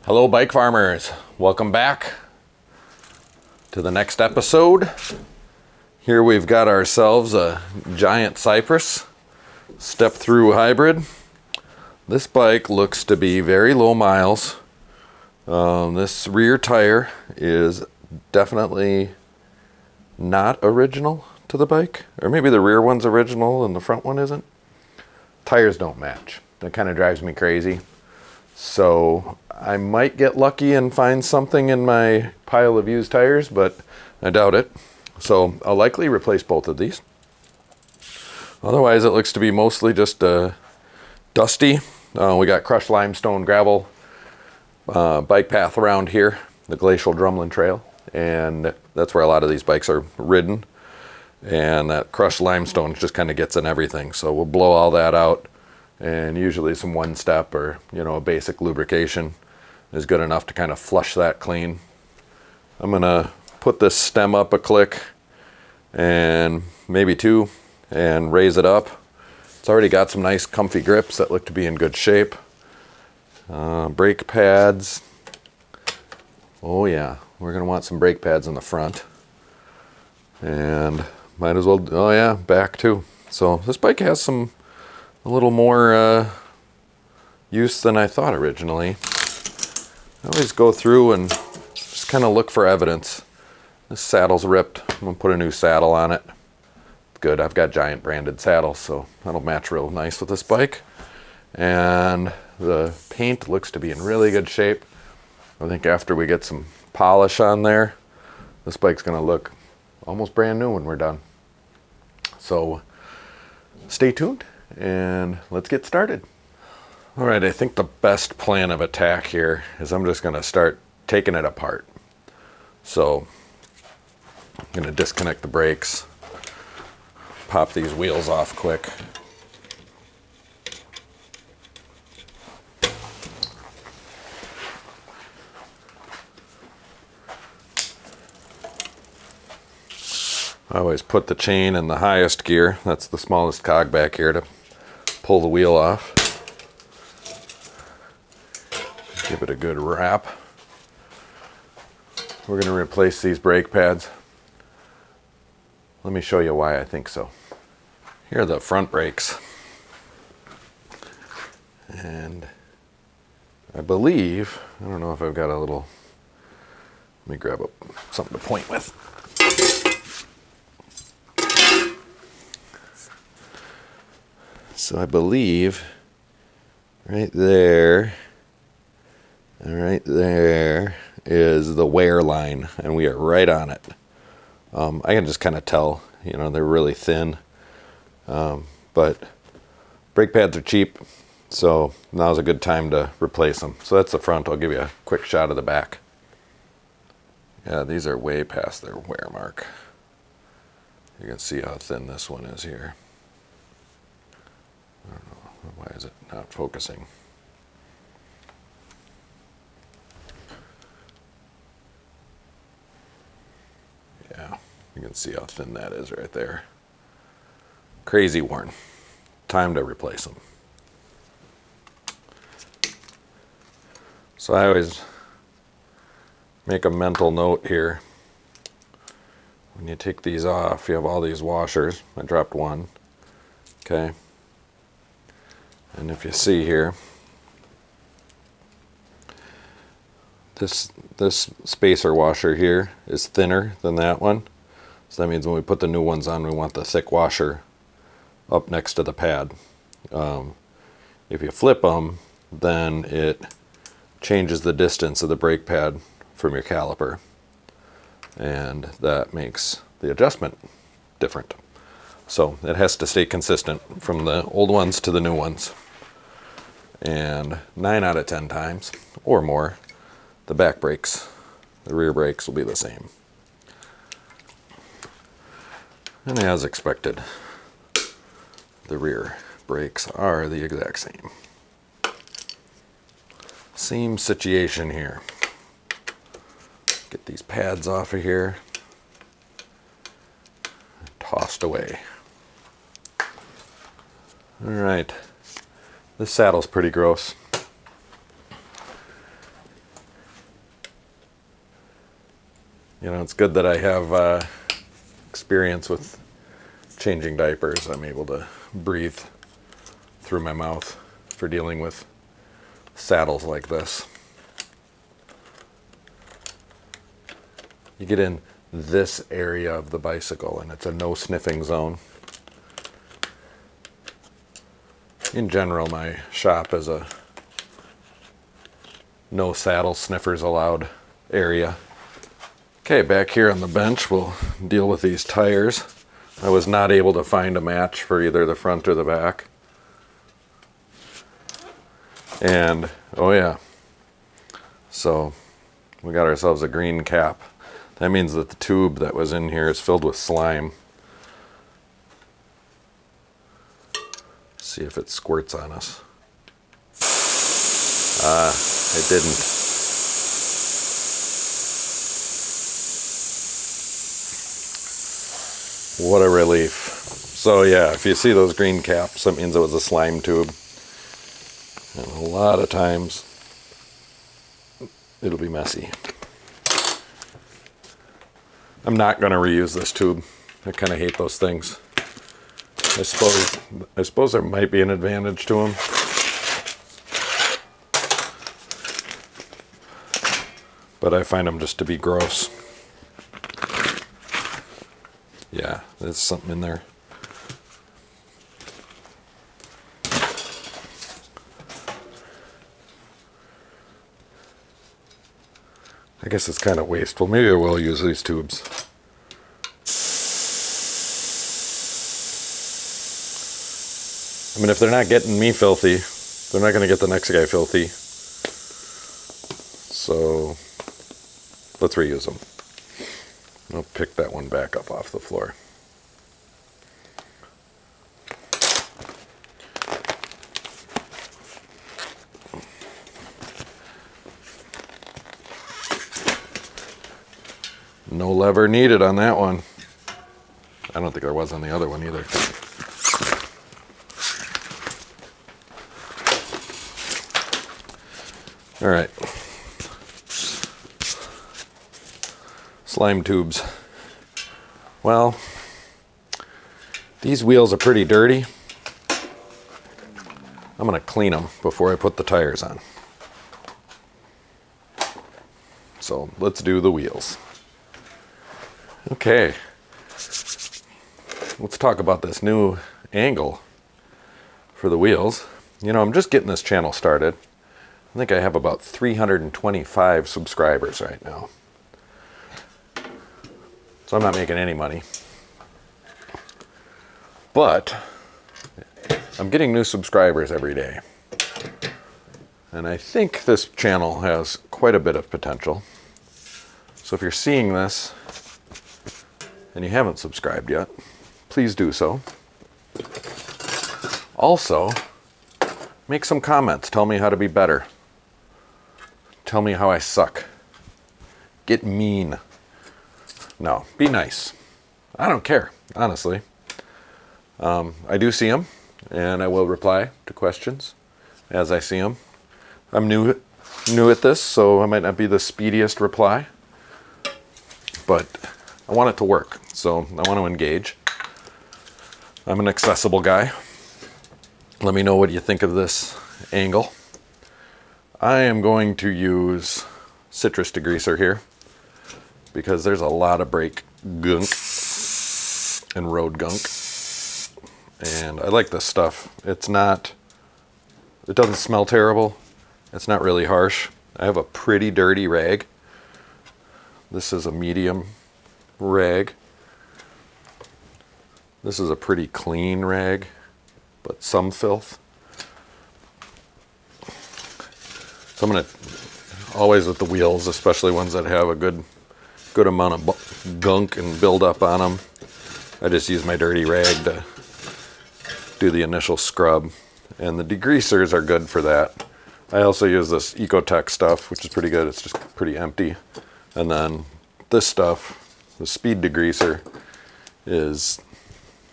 Hello bike farmers, welcome back to the next episode. Here we've got ourselves a Giant Cypress step through hybrid. This bike looks to be very low miles. This rear tire is definitely not original to the bike, or maybe the rear one's original and the front one isn't. Tires don't match. That kind of drives me crazy. So I might get lucky and find something in my pile of used tires, but I doubt it. So I'll likely replace both of these. Otherwise, it looks to be mostly just dusty. We got crushed limestone gravel bike path around here, the Glacial Drumlin Trail, and that's where a lot of these bikes are ridden. And that crushed limestone just kind of gets in everything. So we'll blow all that out. And usually some one step or, a basic lubrication is good enough to kind of flush that clean. I'm gonna put this stem up a click and maybe two and raise it up. It's already got some nice comfy grips that look to be in good shape. Brake pads. Oh yeah, we're gonna want some brake pads in the front. And might as well, oh yeah, back too. So this bike has a little more use than I thought originally. I always go through and just kind of look for evidence. This saddle's ripped. I'm gonna put a new saddle on it. Good, I've got Giant branded saddles, so that'll match real nice with this bike. And the paint looks to be in really good shape. I think after we get some polish on there, this bike's gonna look almost brand new when we're done. So stay tuned and let's get started. All right, I think the best plan of attack here is I'm just gonna start taking it apart. So I'm gonna disconnect the brakes, pop these wheels off quick. I always put the chain in the highest gear. That's the smallest cog back here to pull the wheel off. Give it a good wrap. We're going to replace these brake pads. Let me show you why I think so. Here are the front brakes. And I believe, I don't know if I've got a little, let me grab something to point with. So I believe right there is the wear line, and we are right on it. I can just kind of tell, they're really thin, but brake pads are cheap, so now's a good time to replace them. So that's the front. I'll give you a quick shot of the back. Yeah, these are way past their wear mark. You can see how thin this one is here. I don't know, why is it not focusing? Yeah, you can see how thin that is right there. Crazy worn. Time to replace them. So I always make a mental note here. When you take these off, you have all these washers. I dropped one. Okay. And if you see here, this spacer washer here is thinner than that one. So that means when we put the new ones on, we want the thick washer up next to the pad. If you flip them, then it changes the distance of the brake pad from your caliper. And that makes the adjustment different. So it has to stay consistent from the old ones to the new ones. And 9 out of 10 times or more, the back brakes, the rear brakes will be the same. And as expected, the rear brakes are the exact same. Same situation here. Get these pads off of here, tossed away. All right, this saddle's pretty gross. You know, it's good that I have experience with changing diapers. I'm able to breathe through my mouth for dealing with saddles like this. You get in this area of the bicycle and it's a no sniffing zone. In general, my shop is a no saddle sniffers allowed area. Okay, back here on the bench, we'll deal with these tires. I was not able to find a match for either the front or the back. And, oh yeah, so we got ourselves a green cap. That means that the tube that was in here is filled with slime. See if it squirts on us. It didn't. What a relief. So yeah, if you see those green caps, that means it was a slime tube. And a lot of times, it'll be messy. I'm not going to reuse this tube. I kind of hate those things. I suppose there might be an advantage to them. But I find them just to be gross. Yeah, there's something in there. I guess it's kind of wasteful. Maybe I will use these tubes. I mean, if they're not getting me filthy, they're not going to get the next guy filthy. So, let's reuse them. I'll pick that one back up off the floor. No lever needed on that one. I don't think there was on the other one either. All right. Slime tubes. Well, these wheels are pretty dirty. I'm going to clean them before I put the tires on. So let's do the wheels. Okay, let's talk about this new angle for the wheels. You know, I'm just getting this channel started. I think I have about 325 subscribers right now. So I'm not making any money. But I'm getting new subscribers every day. And I think this channel has quite a bit of potential. So if you're seeing this and you haven't subscribed yet, please do so. Also, make some comments. Tell me how to be better. Tell me how I suck. Get mean. No, be nice. I don't care, honestly. I do see them, and I will reply to questions as I see them. I'm new at this, so I might not be the speediest reply, but I want it to work, so I want to engage. I'm an accessible guy. Let me know what you think of this angle. I am going to use citrus degreaser here because there's a lot of brake gunk and road gunk. And I like this stuff. It doesn't smell terrible. It's not really harsh. I have a pretty dirty rag. This is a medium rag. This is a pretty clean rag, but some filth. So I'm gonna, always with the wheels, especially ones that have a good amount of gunk and build up on them, I just use my dirty rag to do the initial scrub. And the degreasers are good for that. I also use this Ecotech stuff, which is pretty good. It's just pretty empty. And then this stuff, the speed degreaser, is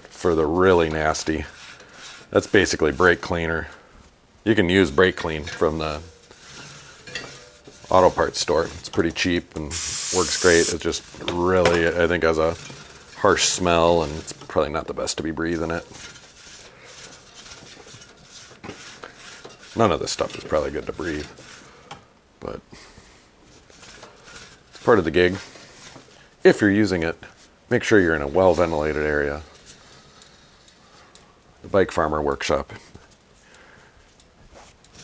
for the really nasty. That's basically brake cleaner. You can use brake clean from the auto parts store. It's pretty cheap and works great. It just really, I think, has a harsh smell, and it's probably not the best to be breathing it. None of this stuff is probably good to breathe, but it's part of the gig. If you're using it, make sure you're in a well-ventilated area. The Bike Farmer workshop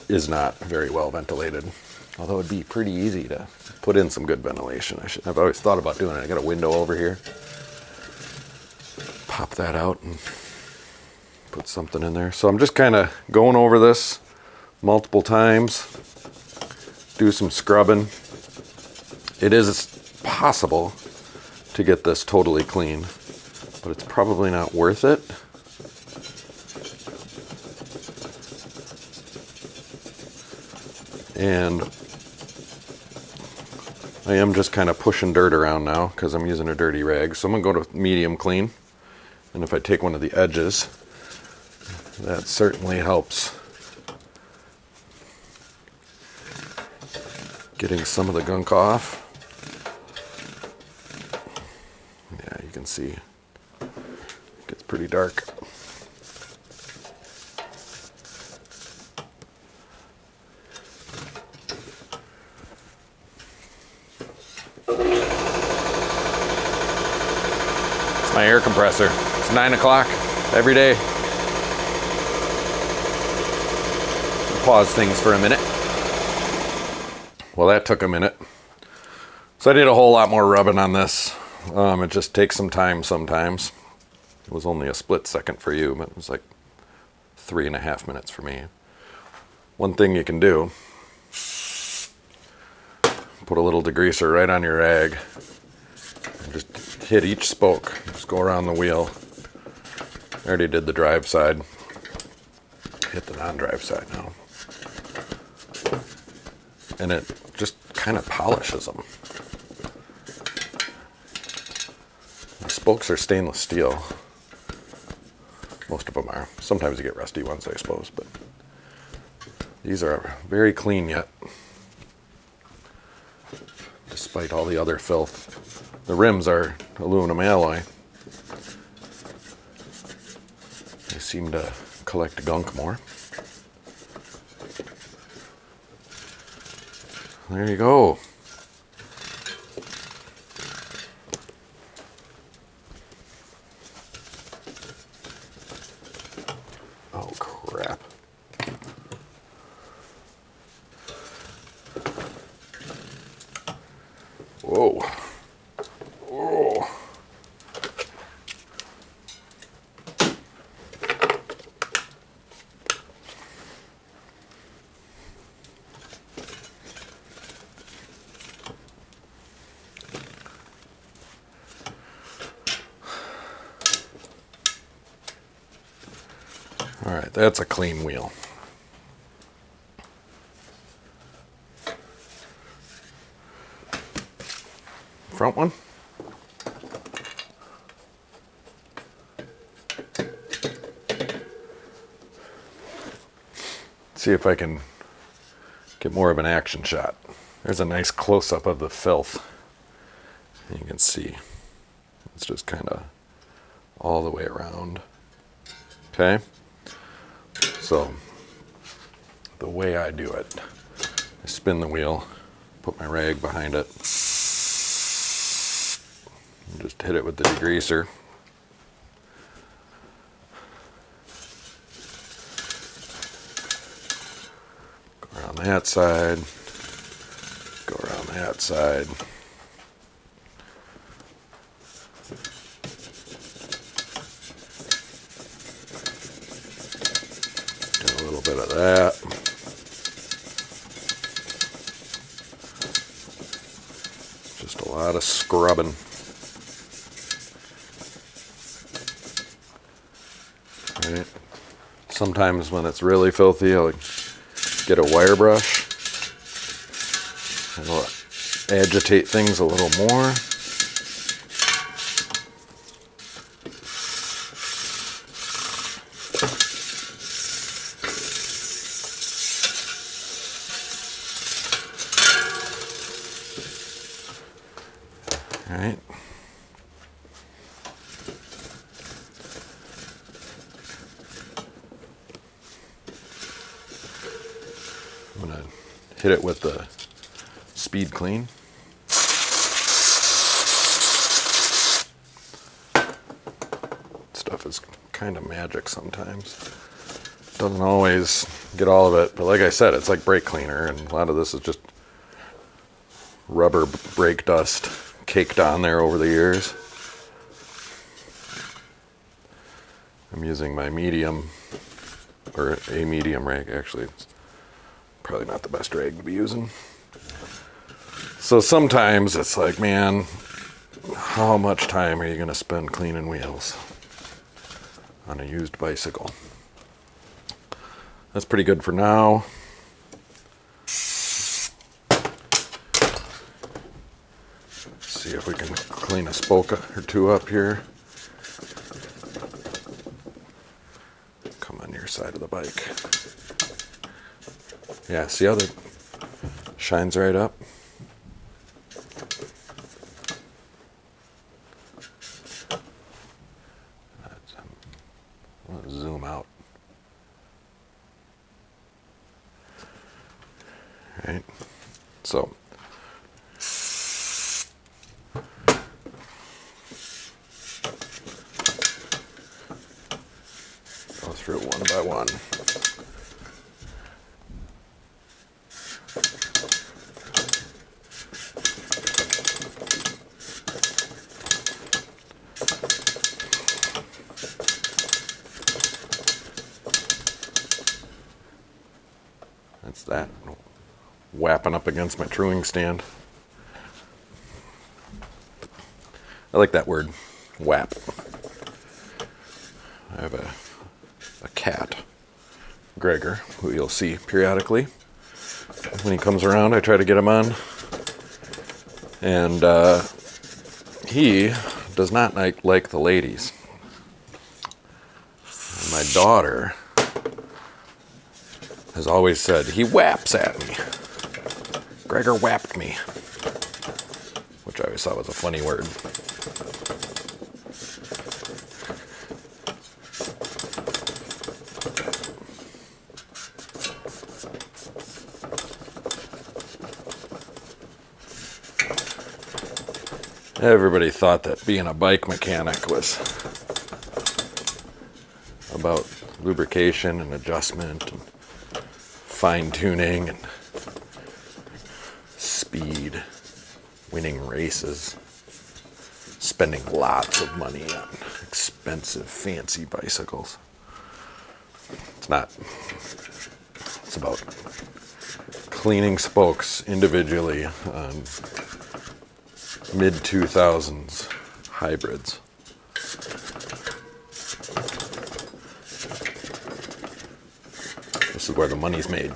is not very well ventilated, although it'd be pretty easy to put in some good ventilation. I've always thought about doing it. I got a window over here. Pop that out and put something in there. So I'm just kind of going over this multiple times, do some scrubbing. It is possible to get this totally clean, but it's probably not worth it. And I am just kind of pushing dirt around now because I'm using a dirty rag. So I'm going to go to medium clean. And if I take one of the edges, that certainly helps getting some of the gunk off. Yeah, you can see it gets pretty dark. It's my air compressor. It's 9 o'clock every day. Pause things for a minute. Well, that took a minute. So I did a whole lot more rubbing on this. It just takes some time sometimes. It was only a split second for you, but it was like 3.5 minutes for me. One thing you can do, put a little degreaser right on your rag and just hit each spoke. Just go around the wheel. I already did the drive side. Hit the non-drive side now. And it just kind of polishes them. The spokes are stainless steel. Most of them are. Sometimes you get rusty ones, I suppose, but these are very clean yet, despite all the other filth. The rims are aluminum alloy. They seem to collect gunk more. There you go. Oh, crap. Whoa. Whoa. All right, that's a clean wheel. Front one. See if I can get more of an action shot. There's a nice close-up of the filth. You can see it's just kind of all the way around. Okay. So the way I do it, I spin the wheel, put my rag behind it, and just hit it with the degreaser. Go around that side, go around that side. Bit of that. Just a lot of scrubbing. Right. Sometimes when it's really filthy, I'll get a wire brush. It'll agitate things a little more. All right. I'm gonna hit it with the speed clean. Stuff is kind of magic sometimes. Doesn't always get all of it, but like I said, it's like brake cleaner, and a lot of this is just rubber brake dust caked on there over the years. I'm using my medium, or a medium rag. Actually, it's probably not the best rag to be using. So sometimes it's like, man, how much time are you going to spend cleaning wheels on a used bicycle? That's pretty good for now. See if we can clean a spoke or two up here. Come on your side of the bike. Yeah, see how that shines right up? I'm gonna zoom out. All right, so go through it one by one. That's that. Whapping up against my truing stand. I like that word, whap. I have a cat, Gregor, who you'll see periodically. When he comes around, I try to get him on. And he does not like the ladies. And my daughter has always said, he whaps at me. Gregor whapped me. Which I always thought was a funny word. Everybody thought that being a bike mechanic was about lubrication and adjustment and fine-tuning and speed, winning races, spending lots of money on expensive, fancy bicycles. It's not. It's about cleaning spokes individually on mid-2000s hybrids. This is where the money's made.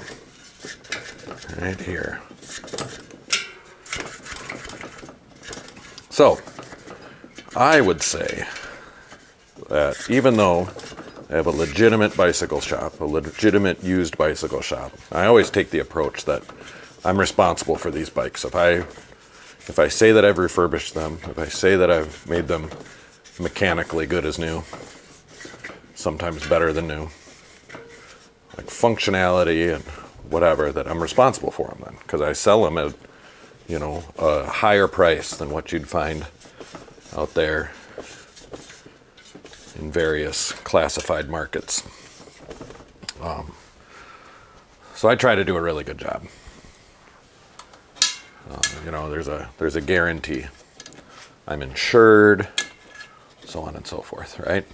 Right here. So, I would say that even though I have a legitimate bicycle shop, a legitimate used bicycle shop, I always take the approach that I'm responsible for these bikes. If I say that I've refurbished them, if I say that I've made them mechanically good as new, sometimes better than new, like functionality and whatever, that I'm responsible for them then, because I sell them at, you know, a higher price than what you'd find out there in various classified markets. So I try to do a really good job. You know, there's a guarantee. I'm insured, so on and so forth, right?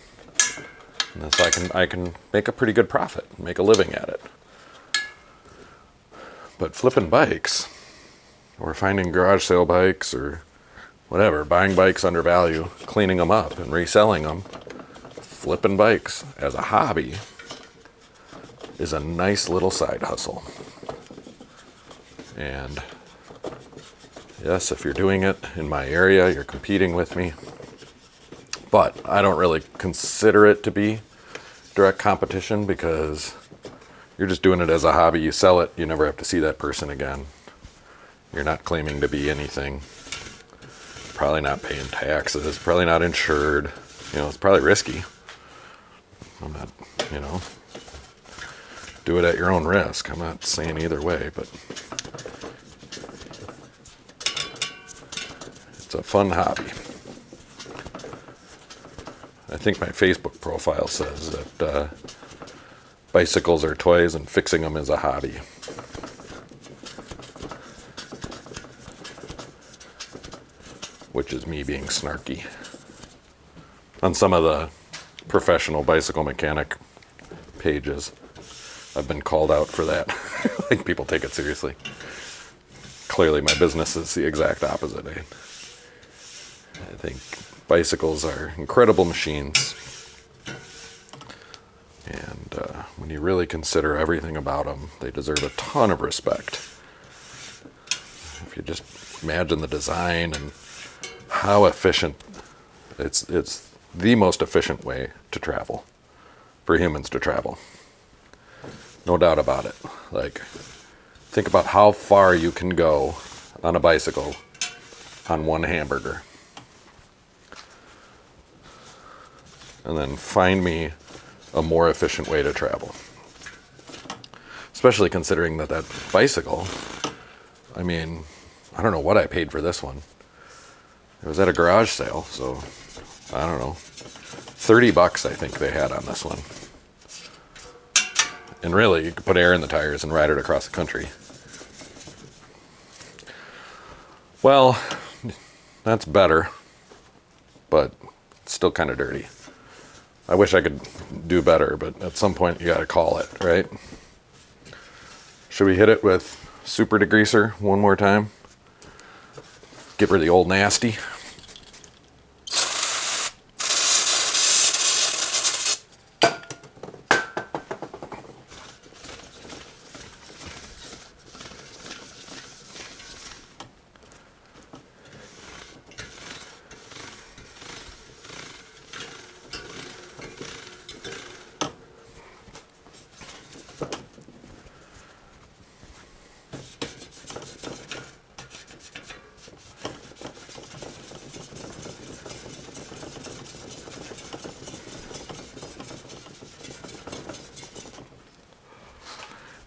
And so I can make a pretty good profit, make a living at it. But flipping bikes, or finding garage sale bikes, or whatever, buying bikes under value, cleaning them up and reselling them, flipping bikes as a hobby is a nice little side hustle. And yes, if you're doing it in my area, you're competing with me. But I don't really consider it to be direct competition, because you're just doing it as a hobby. You sell it, you never have to see that person again. You're not claiming to be anything probably not paying taxes, probably not insured. You know, it's probably risky. I'm not, you know, do it at your own risk. I'm not saying either way, but it's a fun hobby. I think my Facebook profile says that bicycles are toys and fixing them is a hobby. Which is me being snarky. On some of the professional bicycle mechanic pages, I've been called out for that. I think people take it seriously. Clearly my business is the exact opposite. I think bicycles are incredible machines. And when you really consider everything about them, they deserve a ton of respect. If you just imagine the design and how efficient, it's the most efficient way to travel, for humans to travel. No doubt about it. Like, think about how far you can go on a bicycle on one hamburger. And then find me a more efficient way to travel. Especially considering that bicycle, I mean, I don't know what I paid for this one. It was at a garage sale, so I don't know, $30 I think they had on this one. And really, you could put air in the tires and ride it across the country. Well, that's better, but it's still kind of dirty. I wish I could do better, but at some point you gotta call it, right? Should we hit it with super degreaser one more time? Get rid of the old nasty.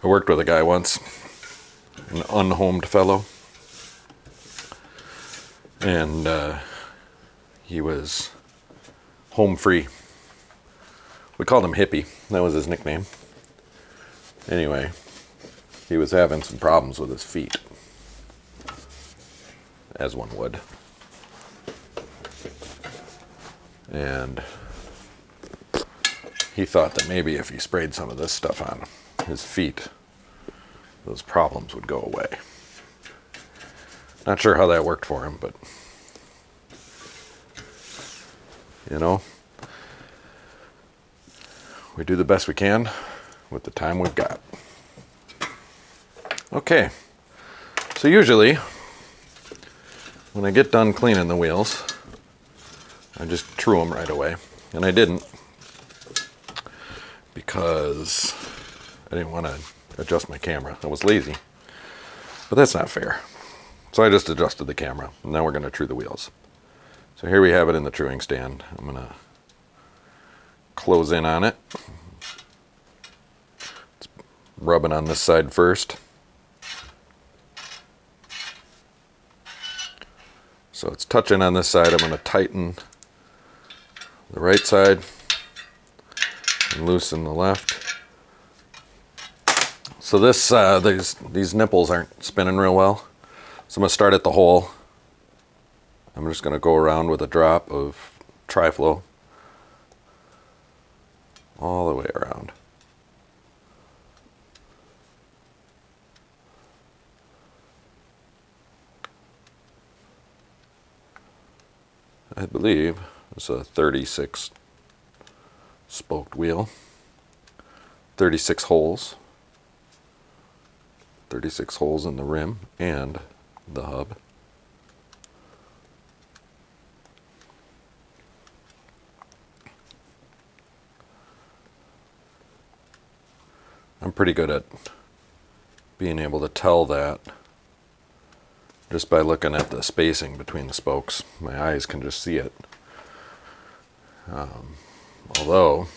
I worked with a guy once, an unhomed fellow, and he was home free. We called him Hippie. That was his nickname. Anyway, he was having some problems with his feet, as one would. And he thought that maybe if he sprayed some of this stuff on his feet, those problems would go away. Not sure how that worked for him, but you know, we do the best we can with the time we've got. Okay, so usually when I get done cleaning the wheels, I just true them right away, and I didn't because I didn't want to adjust my camera. I was lazy, but that's not fair. So I just adjusted the camera, and now we're going to true the wheels. So here we have it in the truing stand. I'm going to close in on it. It's rubbing on this side first. So it's touching on this side. I'm going to tighten the right side and loosen the left. So this these nipples aren't spinning real well. So I'm going to start at the hole. I'm just going to go around with a drop of Tri-Flow all the way around. I believe it's a 36 spoked wheel, 36 holes. 36 holes in the rim and the hub. I'm pretty good at being able to tell that just by looking at the spacing between the spokes. My eyes can just see it. Although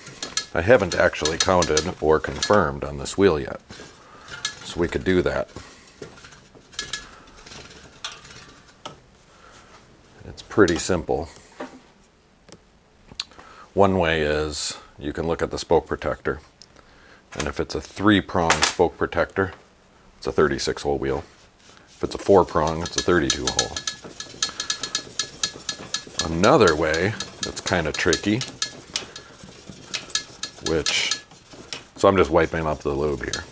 I haven't actually counted or confirmed on this wheel yet, so we could do that. It's pretty simple. One way is you can look at the spoke protector, and if it's a 3-prong spoke protector, it's a 36-hole wheel. If it's a 4-prong, it's a 32-hole. Another way that's kind of tricky, so I'm just wiping up the lube here.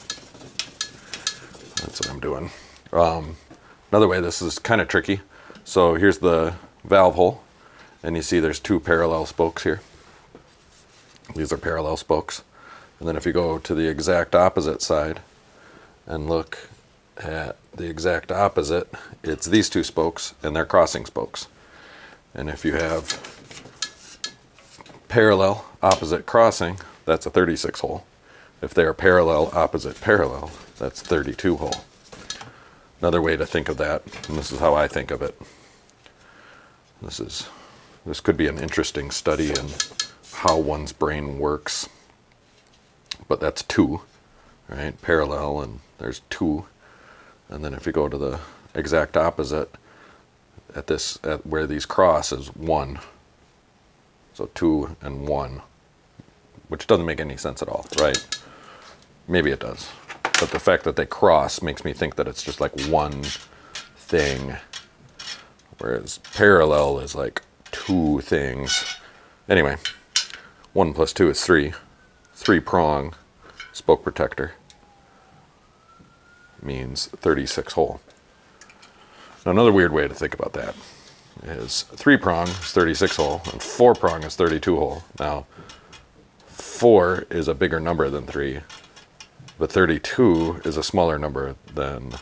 That's what I'm doing. Another way, this is kind of tricky. So here's the valve hole, and you see there's 2 parallel spokes here. These are parallel spokes. And then if you go to the exact opposite side and look at the exact opposite, it's these 2 spokes, and they're crossing spokes. And if you have parallel, opposite, crossing, that's a 36-hole. If they are parallel, opposite, parallel, that's 32-hole. Another way to think of that, and this is how I think of it, this could be an interesting study in how one's brain works. But that's 2, right? Parallel, and there's 2. And then if you go to the exact opposite, at where these cross is 1. So 2 and 1, which doesn't make any sense at all, right? Maybe it does. But the fact that they cross makes me think that it's just like one thing, whereas parallel is like 2 things. Anyway, 1 plus 2 is 3. 3-prong spoke protector means 36-hole. Now, another weird way to think about that is 3-prong is 36-hole and 4-prong is 32-hole. Now, 4 is a bigger number than 3, but 32 is a smaller number than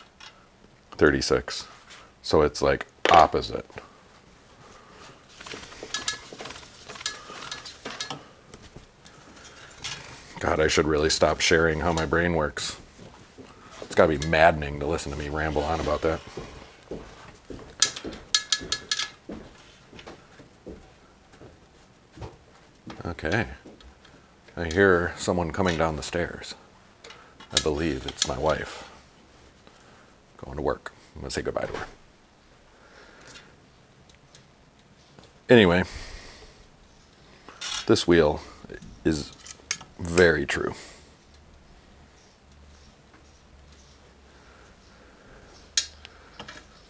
36. So it's like opposite. God, I should really stop sharing how my brain works. It's got to be maddening to listen to me ramble on about that. Okay. I hear someone coming down the stairs. I believe it's my wife. Going to work. I'm going to say goodbye to her. Anyway, this wheel is very true.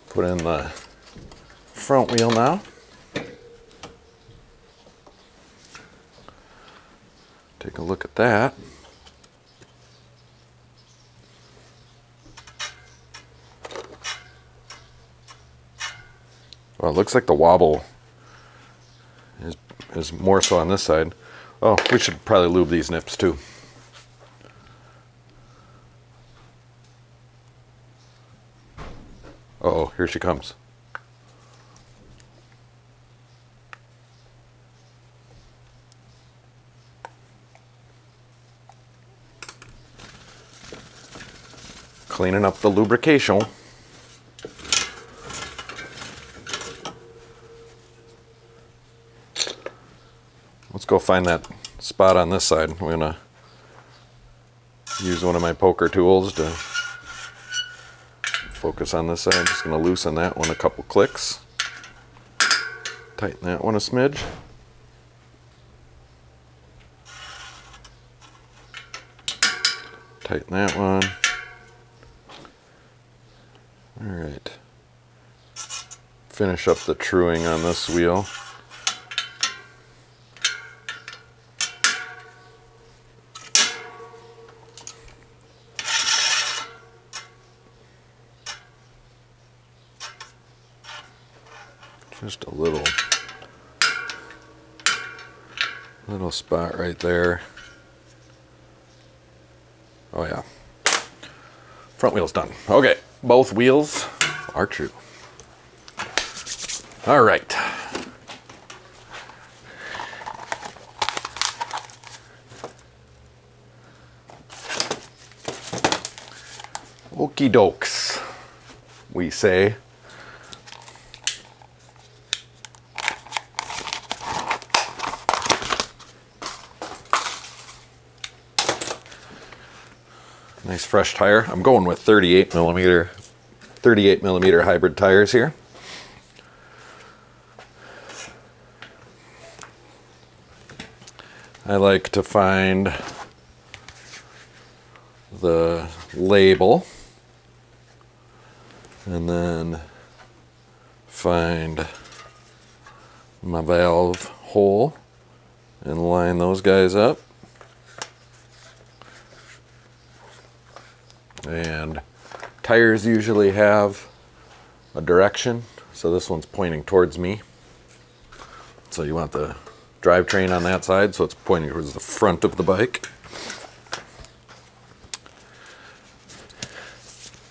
Put in the front wheel now. Take a look at that. Well, it looks like the wobble is more so on this side. Oh, we should probably lube these nips too. Uh-oh, here she comes. Cleaning up the lubrication. Let's go find that spot on this side. I'm gonna use one of my poker tools to focus on this side. I'm just gonna loosen that one a couple clicks. Tighten that one a smidge. Tighten that one. All right. Finish up the truing on this wheel. Just a little spot right there. Oh yeah. Front wheel's done. Okay, both wheels are true. All right. Okie dokes, we say. fresh tire. I'm going with 38 millimeter hybrid tires here. I like to find the label and then find my valve hole and line those guys up. And tires usually have a direction, so this one's pointing towards me. So you want the drivetrain on that side, so it's pointing towards the front of the bike.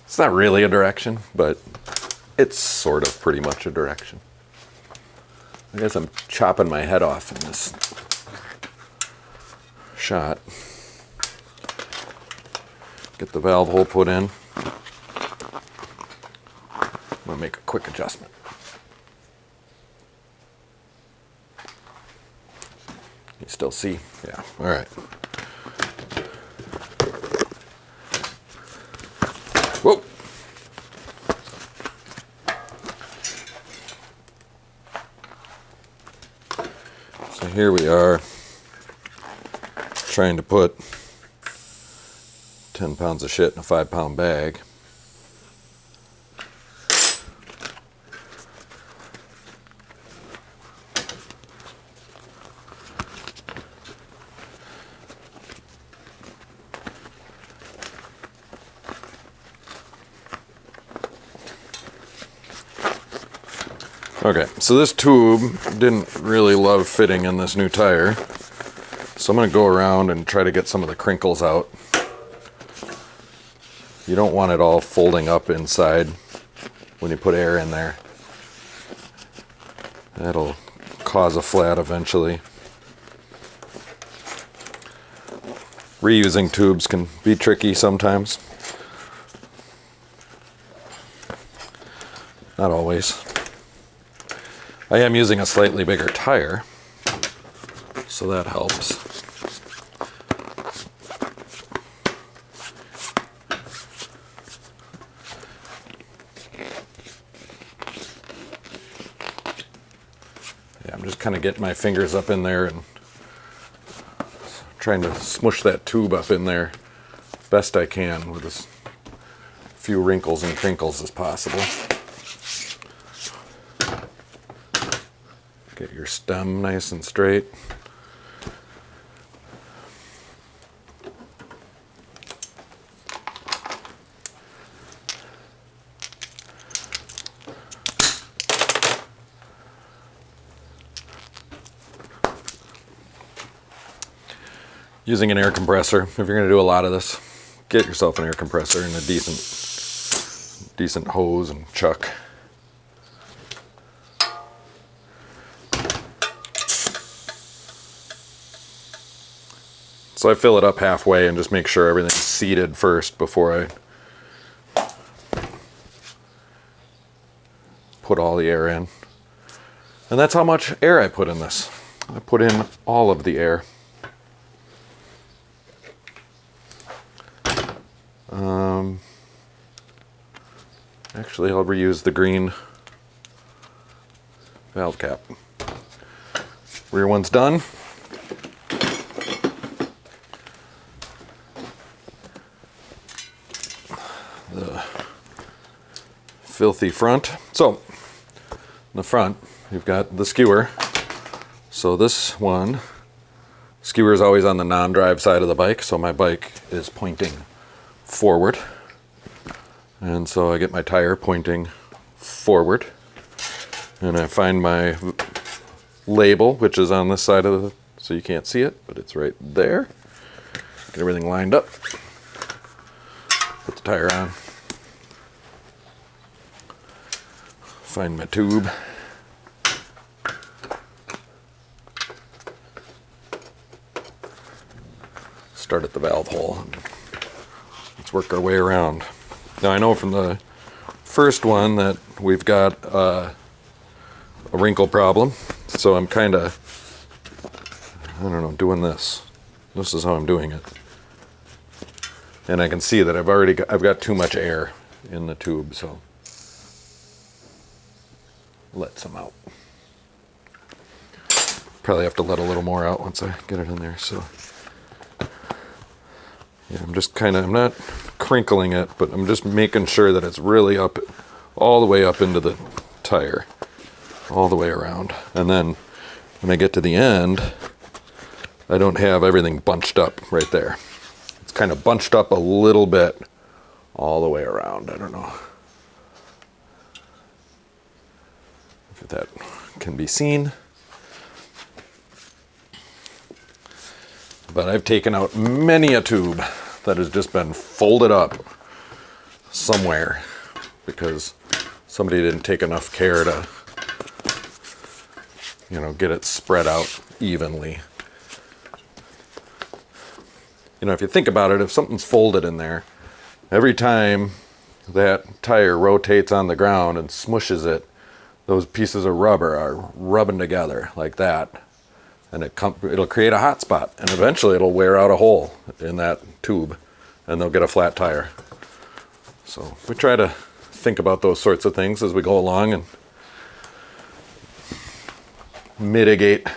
It's not really a direction, but it's sort of pretty much a direction. I guess I'm chopping my head off in this shot. Get the valve hole put in. I'm gonna make a quick adjustment. You still see? Yeah, all right. Whoa. So here we are, trying to put 10 pounds of shit in a 5-pound bag. Okay, so this tube didn't really love fitting in this new tire, so I'm going to go around and try to get some of the crinkles out. You don't want it all folding up inside when you put air in there. That'll cause a flat eventually. Reusing tubes can be tricky sometimes. Not always. I am using a slightly bigger tire, so that helps. Yeah, I'm just kind of getting my fingers up in there and trying to smush that tube up in there best I can with as few wrinkles and crinkles as possible. Get your stem nice and straight. Using an air compressor, if you're going to do a lot of this, get yourself an air compressor and a decent hose and chuck. So I fill it up halfway and just make sure everything's seated first before I put all the air in. And that's how much air I put in this. I put in all of the air. Actually, I'll reuse the green valve cap. Rear one's done. The filthy front. So, in the front, you've got the skewer. So this one, skewer is always on the non-drive side of the bike, so my bike is pointing forward. And so I get my tire pointing forward. And I find my label, which is on this side of the, so you can't see it, but it's right there. Get everything lined up. Put the tire on. Find my tube. Start at the valve hole. Let's work our way around. Now I know from the first one that we've got a wrinkle problem, so I'm kind of, I don't know, doing this. This is how I'm doing it. And I can see that I've got too much air in the tube, so let some out. Probably have to let a little more out once I get it in there. So yeah, I'm not crinkling it, but I'm just making sure that it's really up, all the way up into the tire, all the way around. And then when I get to the end, I don't have everything bunched up right there. It's kind of bunched up a little bit all the way around. I don't know if that can be seen. But I've taken out many a tube that has just been folded up somewhere because somebody didn't take enough care to, get it spread out evenly. If you think about it, if something's folded in there, every time that tire rotates on the ground and smushes it, those pieces of rubber are rubbing together like that. And it'll create a hot spot, and eventually it'll wear out a hole in that tube, and they'll get a flat tire. So we try to think about those sorts of things as we go along and mitigate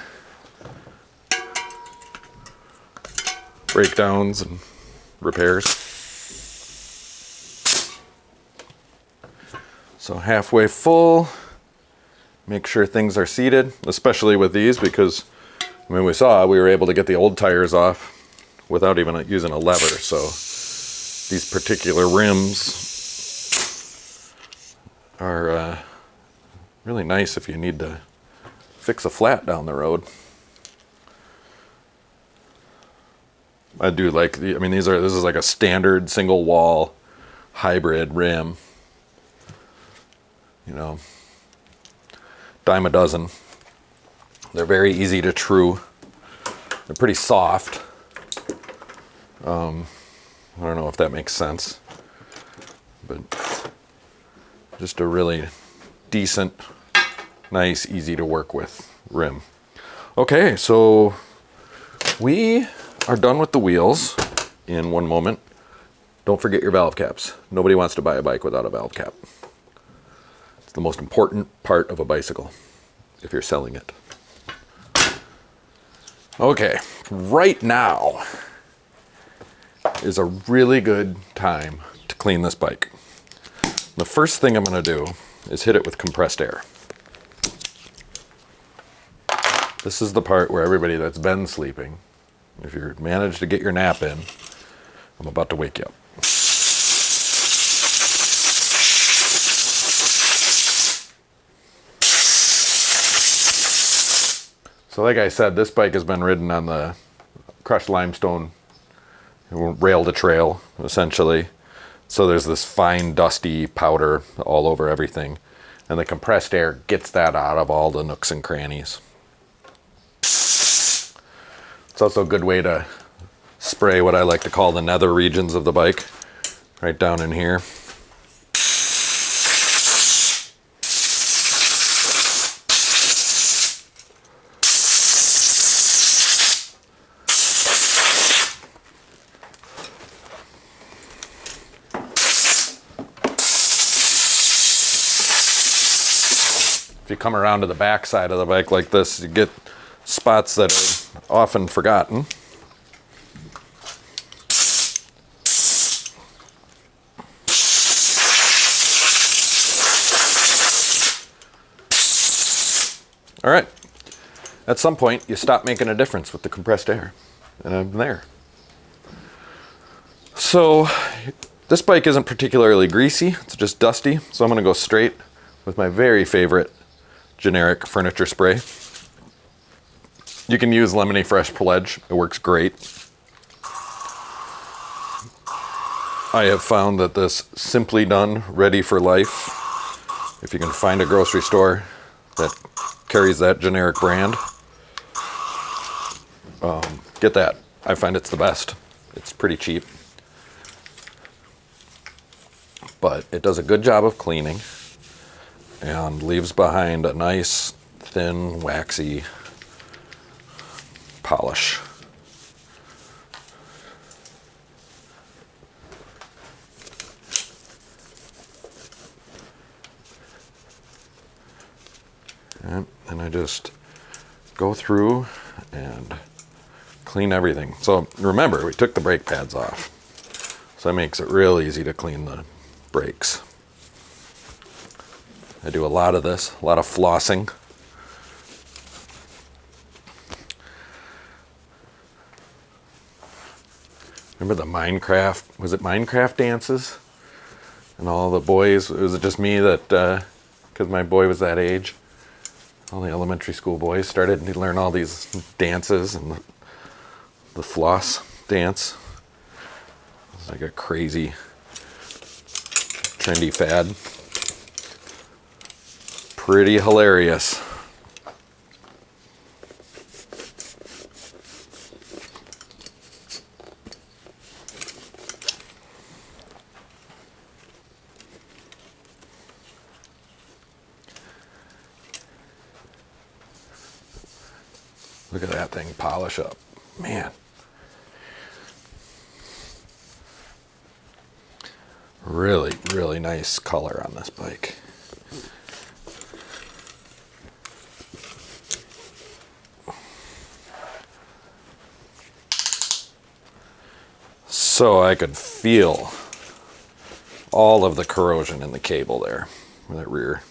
breakdowns and repairs. So halfway full, make sure things are seated, especially with these, because we were able to get the old tires off without even using a lever. So these particular rims are really nice if you need to fix a flat down the road. I do like this is like a standard single wall hybrid rim. Dime a dozen. They're very easy to true. They're pretty soft. I don't know if that makes sense, but just a really decent, nice, easy to work with rim. Okay, so we are done with the wheels in one moment. Don't forget your valve caps. Nobody wants to buy a bike without a valve cap. It's the most important part of a bicycle if you're selling it. Okay, right now is a really good time to clean this bike. The first thing I'm going to do is hit it with compressed air. This is the part where everybody that's been sleeping, if you managed to get your nap in, I'm about to wake you up. So like I said, this bike has been ridden on the crushed limestone rail to trail, essentially. So there's this fine, dusty powder all over everything. And the compressed air gets that out of all the nooks and crannies. It's also a good way to spray what I like to call the nether regions of the bike, right down in here. If you come around to the back side of the bike like this, you get spots that are often forgotten. All right, at some point you stop making a difference with the compressed air, and I'm there. So this bike isn't particularly greasy, it's just dusty, so I'm gonna go straight with my very favorite generic furniture spray. You can use Lemony Fresh Pledge, it works great. I have found that this Simply Done Ready for Life, if you can find a grocery store that carries that generic brand, get that. I find it's the best. It's pretty cheap, but it does a good job of cleaning and leaves behind a nice, thin, waxy polish. Okay, and I just go through and clean everything. So remember, we took the brake pads off. So that makes it real easy to clean the brakes. I do a lot of this, a lot of flossing. Remember the Minecraft, was it Minecraft dances? And all the boys, was it just me that, because my boy was that age, all the elementary school boys started to learn all these dances and the floss dance. It's like a crazy, trendy fad. Pretty hilarious. Look at that thing polish up. Man. Really, really nice color on this bike. So I could feel all of the corrosion in the cable there, that rear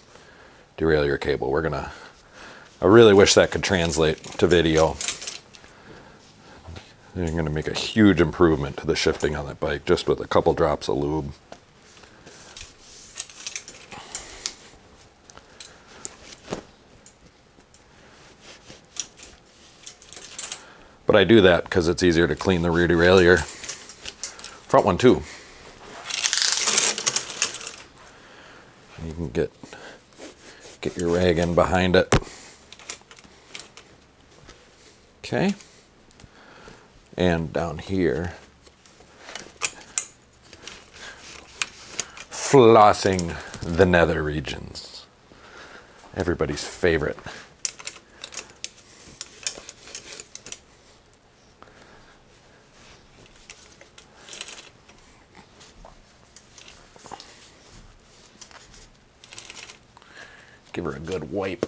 derailleur cable. I really wish that could translate to video. You're going to make a huge improvement to the shifting on that bike just with a couple drops of lube. But I do that because it's easier to clean the rear derailleur. Front one too. You can get your rag in behind it. Okay. And down here, flossing the nether regions. Everybody's favorite. Give her a good wipe.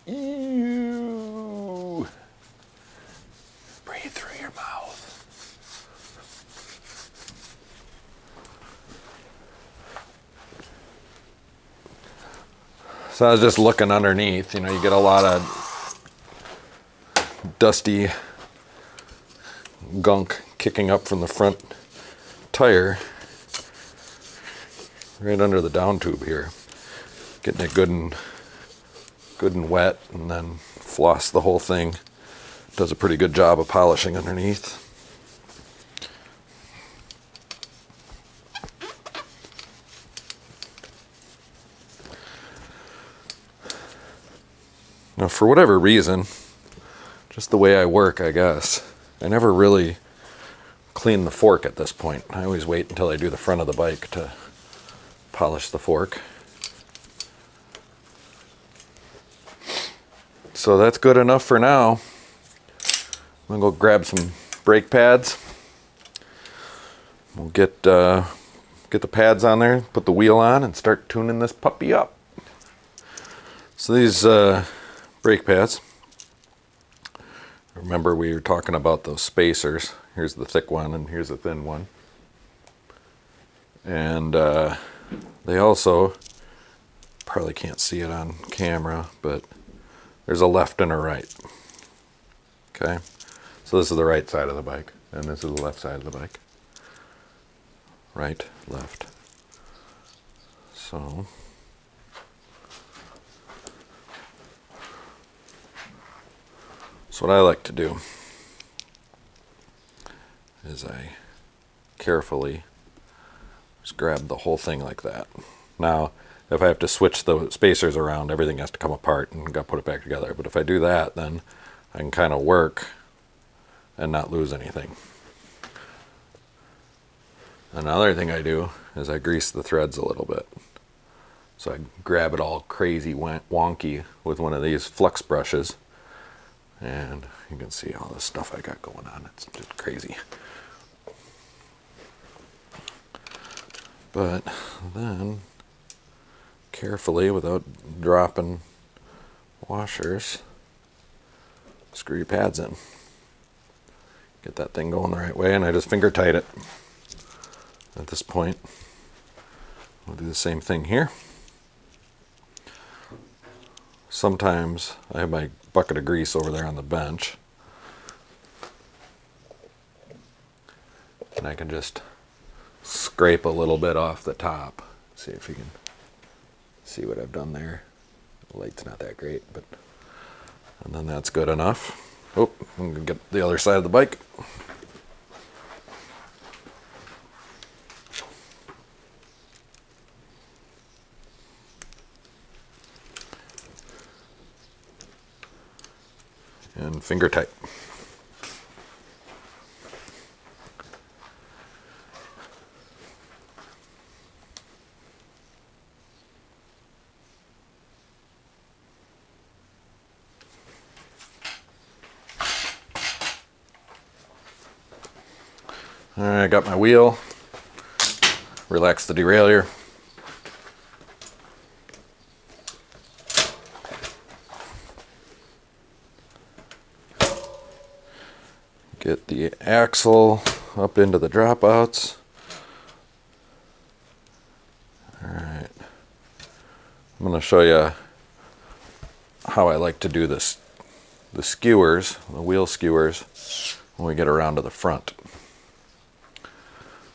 Ew. Breathe through your mouth. So I was just looking underneath, you get a lot of dusty gunk kicking up from the front tire right under the down tube here. Getting it good and wet, and then floss the whole thing. Does a pretty good job of polishing underneath. Now, for whatever reason, just the way I work, I guess, I never really clean the fork at this point. I always wait until I do the front of the bike to polish the fork. So that's good enough for now. I'm gonna go grab some brake pads. We'll get the pads on there, put the wheel on, and start tuning this puppy up. So these brake pads, remember we were talking about those spacers. Here's the thick one and here's the thin one. And they also, probably can't see it on camera, but there's a left and a right. Okay, so this is the right side of the bike, and this is the left side of the bike. Right, left. So what I like to do is I carefully just grab the whole thing like that. Now, if I have to switch the spacers around, everything has to come apart and got to put it back together. But if I do that, then I can kind of work and not lose anything. Another thing I do is I grease the threads a little bit. So I grab it all crazy wonky with one of these flux brushes. And you can see all this stuff I got going on. It's just crazy. But then, carefully, without dropping washers, screw your pads in. Get that thing going the right way, and I just finger tight it at this point. We'll do the same thing here. Sometimes I have my bucket of grease over there on the bench, and I can just scrape a little bit off the top. See if you can see what I've done there. The light's not that great, but and then that's good enough. Oh, I'm gonna get the other side of the bike. And finger tight. All right, I got my wheel. Relax the derailleur. Get the axle up into the dropouts. All right. I'm going to show you how I like to do this. The skewers, the wheel skewers, when we get around to the front.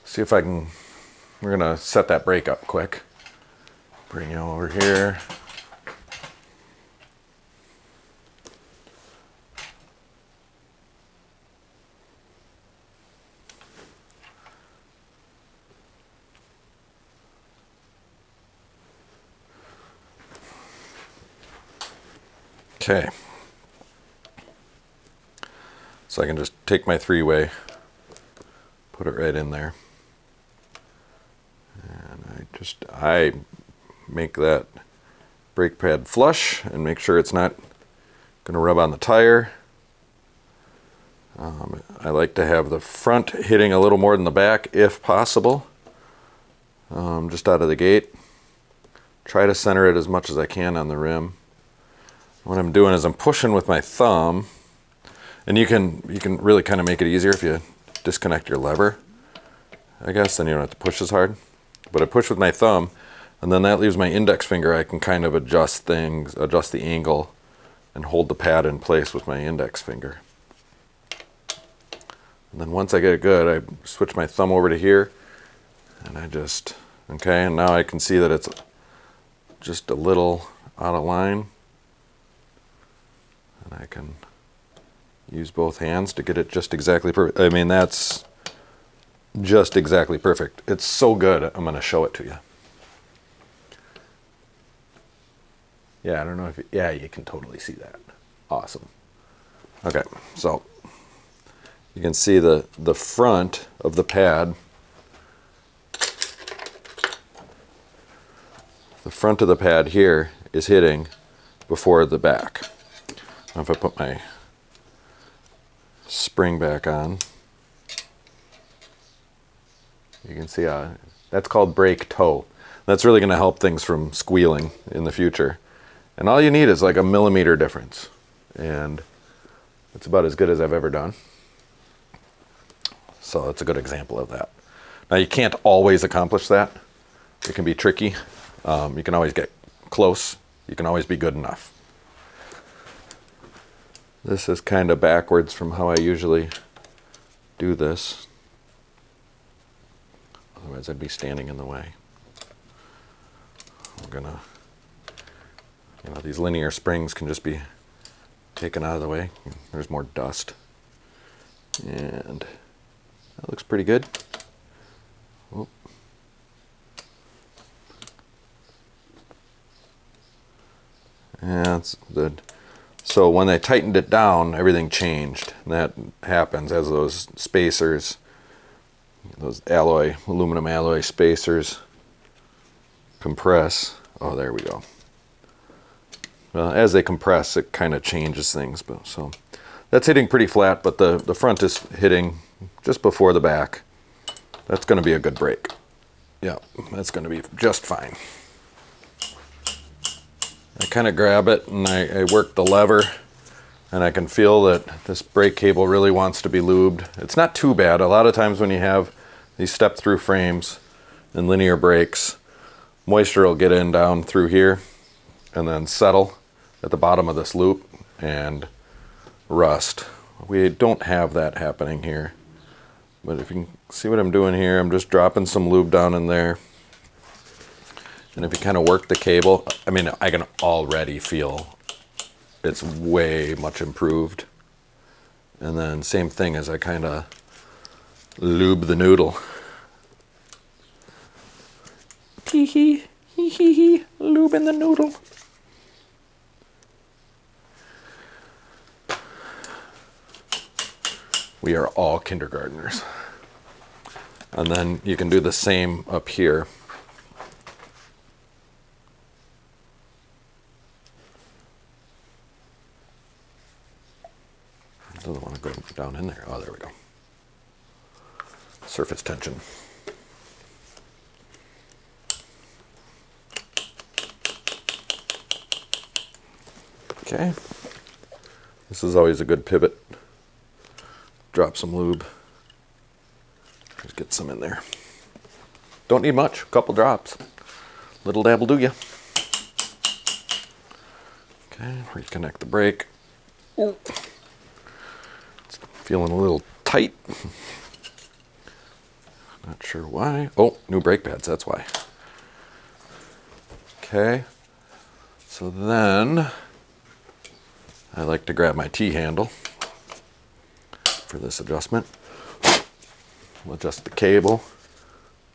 See if I can, we're going to set that brake up quick. Bring you over here. Okay. So I can just take my three-way, put it right in there. And I make that brake pad flush and make sure it's not going to rub on the tire. I like to have the front hitting a little more than the back if possible, just out of the gate. Try to center it as much as I can on the rim. What I'm doing is I'm pushing with my thumb, and you can really kind of make it easier if you disconnect your lever, I guess, then you don't have to push as hard. But I push with my thumb, and then that leaves my index finger. I can kind of adjust things, adjust the angle, and hold the pad in place with my index finger. And then once I get it good, I switch my thumb over to here, and I just, okay, and now I can see that it's just a little out of line. And I can use both hands to get it just exactly perfect. I mean, that's just exactly perfect. It's so good, I'm going to show it to you. Yeah, I don't know if, yeah, you can totally see that. Awesome. Okay, so you can see the front of the pad. The front of the pad here is hitting before the back. Now if I put my spring back on, you can see that's called brake toe. That's really going to help things from squealing in the future. And all you need is like a millimeter difference. And it's about as good as I've ever done. So that's a good example of that. Now you can't always accomplish that. It can be tricky. You can always get close. You can always be good enough. This is kind of backwards from how I usually do this. Otherwise I'd be standing in the way. I'm gonna, these linear springs can just be taken out of the way. There's more dust. And that looks pretty good. Whoop. Yeah, that's good. So when they tightened it down, everything changed. And that happens as those spacers, those aluminum alloy spacers compress. Oh, there we go. Well, as they compress, it kind of changes things. But so that's hitting pretty flat, but the front is hitting just before the back. That's going to be a good brake. Yeah, that's going to be just fine. I kind of grab it and I work the lever, and I can feel that this brake cable really wants to be lubed. It's not too bad. A lot of times when you have these step-through frames and linear brakes, moisture will get in down through here and then settle at the bottom of this loop and rust. We don't have that happening here. But if you can see what I'm doing here, I'm just dropping some lube down in there. And if you kind of work the cable, I mean, I can already feel it's way much improved. And then same thing as I kind of lube the noodle. Hee hee, hee hee hee, lube in the noodle. We are all kindergartners. And then you can do the same up here. Doesn't want to go down in there. Oh, there we go. Surface tension. Okay. This is always a good pivot. Drop some lube. Just get some in there. Don't need much, a couple drops. Little dab will do ya. Okay, reconnect the brake. Ooh. It's feeling a little tight. Not sure why. Oh, new brake pads, that's why. Okay, so then I like to grab my T-handle for this adjustment. We'll adjust the cable.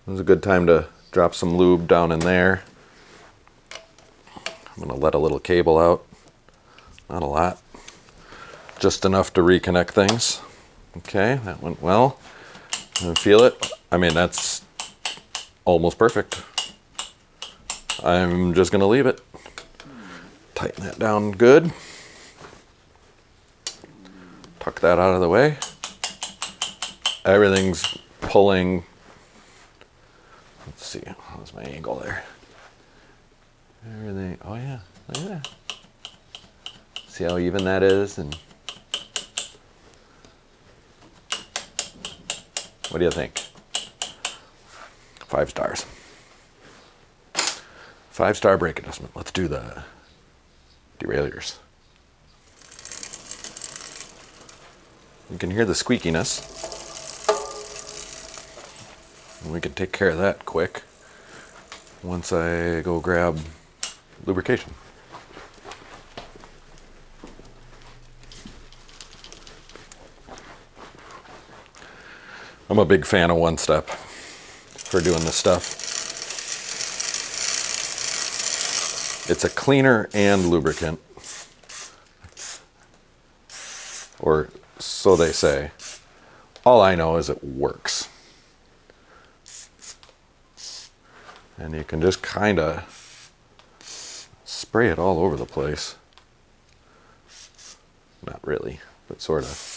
This is a good time to drop some lube down in there. I'm going to let a little cable out. Not a lot. Just enough to reconnect things. Okay, that went well. I feel it. I mean, that's almost perfect. I'm just going to leave it. Tighten that down good. Tuck that out of the way. Everything's pulling. Let's see, how's my angle there? Everything, oh yeah, look at that. See how even that is? And what do you think? 5 stars. 5-star brake adjustment. Let's do the derailleurs. You can hear the squeakiness. And we can take care of that quick once I go grab lubrication. I'm a big fan of one step for doing this stuff. It's a cleaner and lubricant, or so they say. All I know is it works. And you can just kind of spray it all over the place. Not really, but sort of.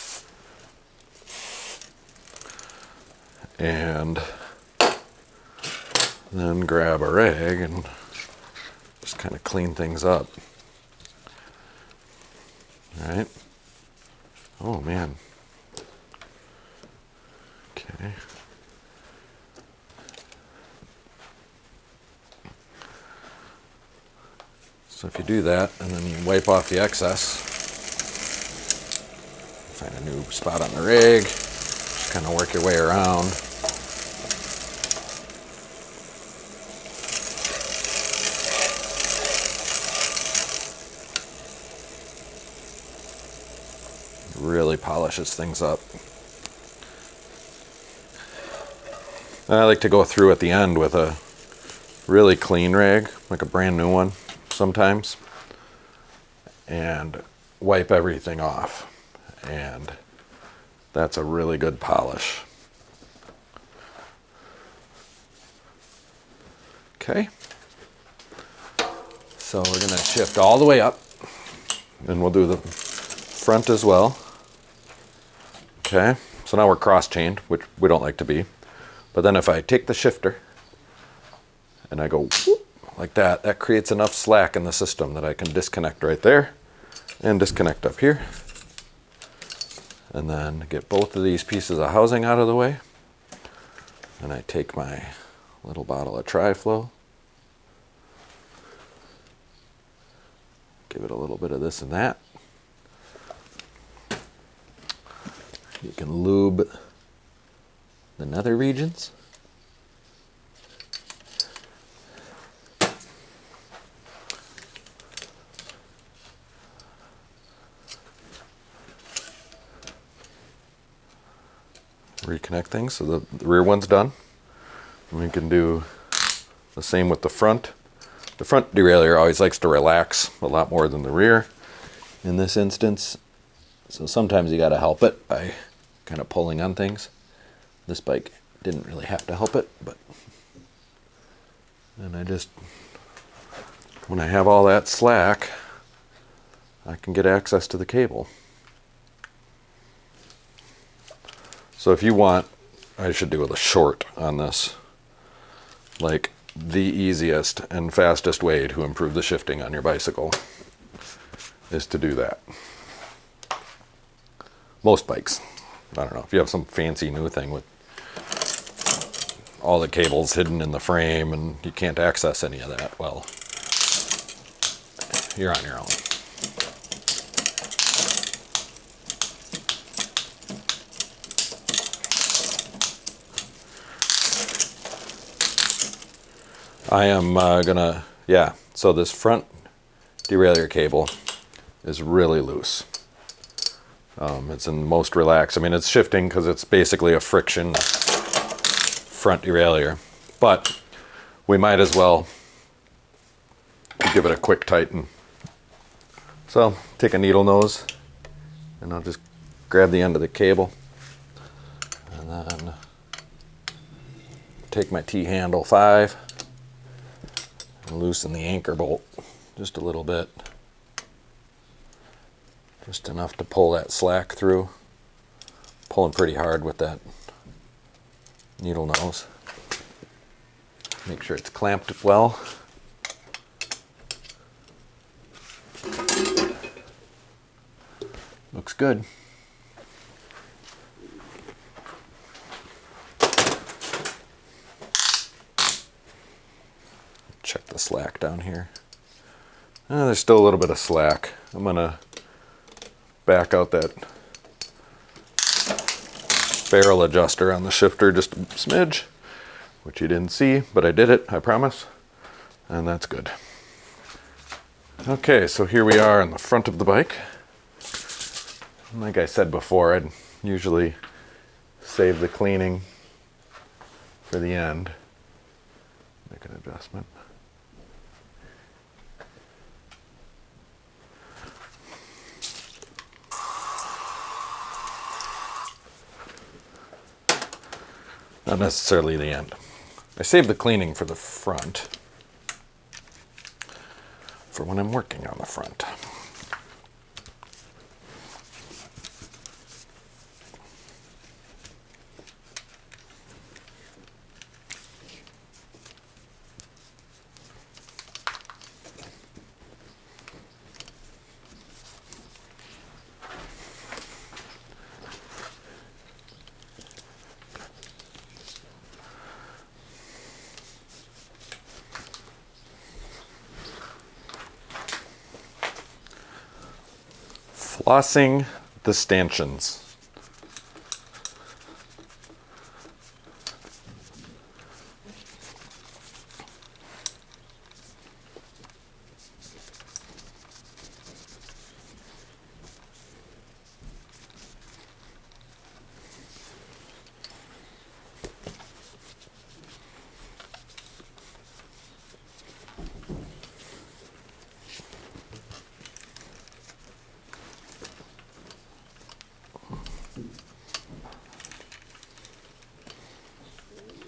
And then grab a rag and just kind of clean things up. All right. Oh man. Okay. So if you do that and then you wipe off the excess, find a new spot on the rig, just kind of work your way around. Really polishes things up. I like to go through at the end with a really clean rag, like a brand new one sometimes, and wipe everything off. And that's a really good polish. Okay. So we're going to shift all the way up, and we'll do the front as well. Okay, so now we're cross-chained, which we don't like to be. But then if I take the shifter and I go whoop, like that. That creates enough slack in the system that I can disconnect right there and disconnect up here. And then get both of these pieces of housing out of the way. And I take my little bottle of Tri-Flow. Give it a little bit of this and that. You can lube the nether regions. Reconnect things so the rear one's done. And we can do the same with the front. The front derailleur always likes to relax a lot more than the rear in this instance. So sometimes you got to help it by kind of pulling on things. This bike didn't really have to help it, but and I just, when I have all that slack, I can get access to the cable. So if you want, I should do a short on this. Like the easiest and fastest way to improve the shifting on your bicycle is to do that. Most bikes. I don't know, if you have some fancy new thing with all the cables hidden in the frame and you can't access any of that, well, you're on your own. I am gonna, yeah, so this front derailleur cable is really loose. It's in most relaxed. I mean, it's shifting because it's basically a friction front derailleur, but we might as well give it a quick tighten. So take a needle nose and I'll just grab the end of the cable and then take my T-handle 5 and loosen the anchor bolt just a little bit. Just enough to pull that slack through. Pulling pretty hard with that needle nose. Make sure it's clamped well. Looks good. Check the slack down here. There's still a little bit of slack. I'm gonna back out that barrel adjuster on the shifter just a smidge, which you didn't see, but I did it, I promise, and that's good. Okay, so here we are in the front of the bike. Like I said before, I'd usually save the cleaning for the end. Make an adjustment. Not necessarily the end. I save the cleaning for the front, for when I'm working on the front. Flossing the stanchions.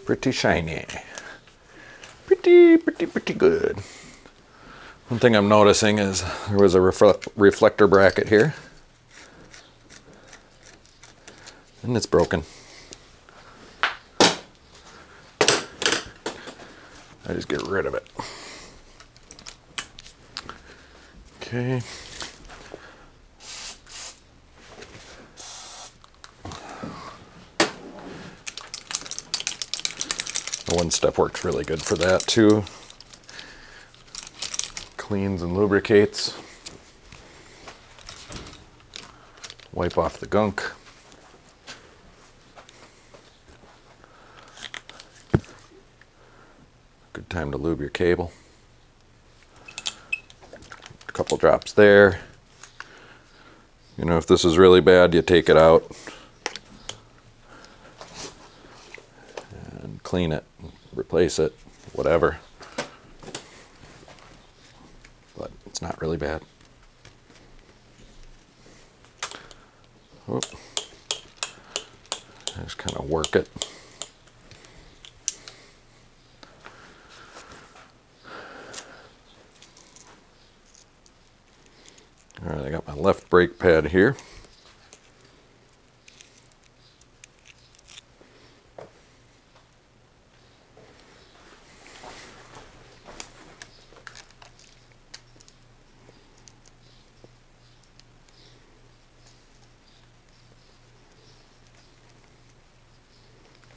Pretty shiny. Pretty good. One thing I'm noticing is there was a reflector bracket here. And it's broken. I just get rid of it. Okay. The one step works really good for that too. Cleans and lubricates. Wipe off the gunk. Good time to lube your cable. A couple drops there. You know, if this is really bad, you take it out and clean it, replace it, whatever. But it's not really bad. Whoop. Just kind of work it. All right, I got my left brake pad here.